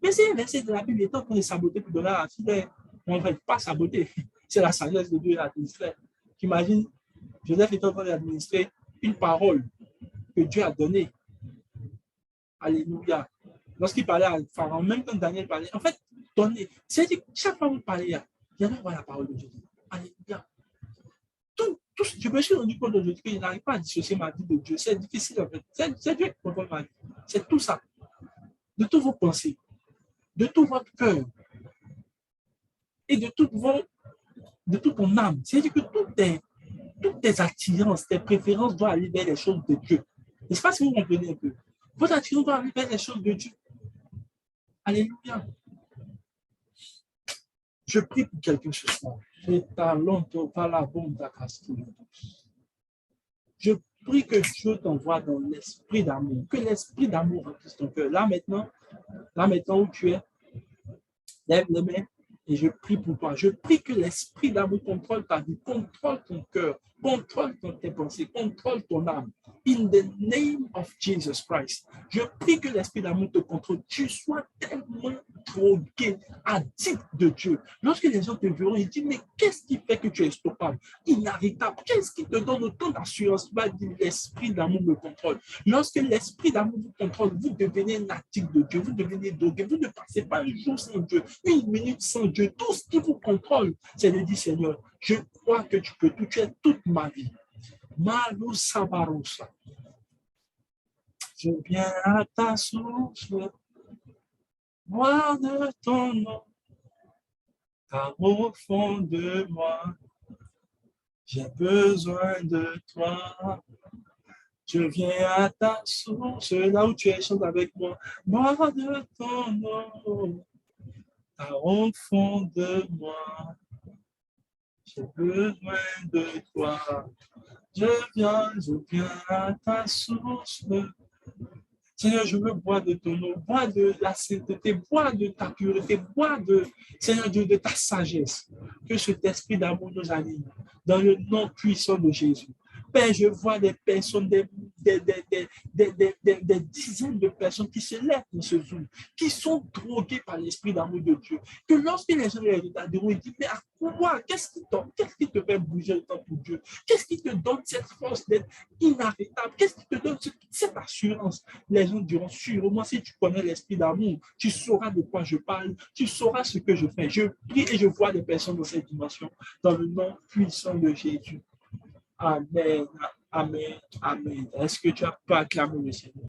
Mais c'est un verset de la Bible, il est en train de saboter pour donner à la fille. On ne va pas saboter. C'est la sagesse de Dieu l'administrer. Tu imagines, Joseph est en train d'administrer une parole que Dieu a donnée. Alléluia. Lorsqu'il parlait à Pharaon, même quand Daniel parlait, en fait, donner. C'est-à-dire, chaque fois que vous parlez, il y en a voir la parole de Dieu. Alléluia. Je me suis rendu compte aujourd'hui que je n'arrive pas à dissocier ma vie de Dieu. C'est difficile en fait. C'est Dieu qui contrôle ma vie. C'est tout ça. De toutes vos pensées, de tout votre cœur et de toute ton âme. C'est-à-dire que toutes tes attirances, tes préférences doivent aller vers les choses de Dieu. N'est-ce pas si vous comprenez un peu? Votre attirance doit aller vers les choses de Dieu. Alléluia. Je prie pour quelqu'un ce soir. Je prie que Dieu t'envoie dans l'esprit d'amour, que l'esprit d'amour remplisse ton cœur. Là maintenant où tu es, lève les mains et je prie pour toi. Je prie que l'esprit d'amour contrôle ta vie, contrôle ton cœur, contrôle tes pensées, contrôle ton âme. In the name of Jesus Christ, je prie que l'esprit d'amour te contrôle. Tu sois tellement drogué, addict de Dieu. Lorsque les gens te verront, ils disent, mais qu'est-ce qui fait que tu es stoppable, inarrêtable? Qu'est-ce qui te donne autant d'assurance? Tu vas dire, l'esprit d'amour me contrôle. Lorsque l'esprit d'amour vous contrôle, vous devenez un addict de Dieu, vous devenez drogué, vous ne passez pas un jour sans Dieu, une minute sans Dieu. Tout ce qui vous contrôle, c'est de dire, Seigneur, je crois que tu peux tout, tu es toute ma vie. Malou Sabarousa. Je viens à ta source, boire de ton nom, car au fond de moi, j'ai besoin de toi. Je viens à ta source, là où tu es, chante avec moi. Bois de ton eau, car au fond de moi, j'ai besoin de toi. Je viens à ta source. Seigneur, je veux boire de ton eau, boire de la sainteté, boire de ta pureté, boire de, Seigneur Dieu, de ta sagesse. Que cet esprit d'amour nous anime. Dans le nom puissant de Jésus. Père, je vois des personnes, des dizaines de personnes qui se lèvent dans ce Zoom, qui sont droguées par l'esprit d'amour de Dieu. Que lorsque les gens les regarderont, ils disent, mais à quoi? Qu'est-ce qui te fait bouger le temps pour Dieu? Qu'est-ce qui te donne cette force d'être inarrêtable? Qu'est-ce qui te donne cette assurance? Les gens diront, sûrement, si tu connais l'esprit d'amour, tu sauras de quoi je parle, tu sauras ce que je fais. Je prie et je vois des personnes dans cette dimension, dans le nom puissant de Jésus. Amen, amen, amen. Est-ce que tu as pas acclamé le Seigneur?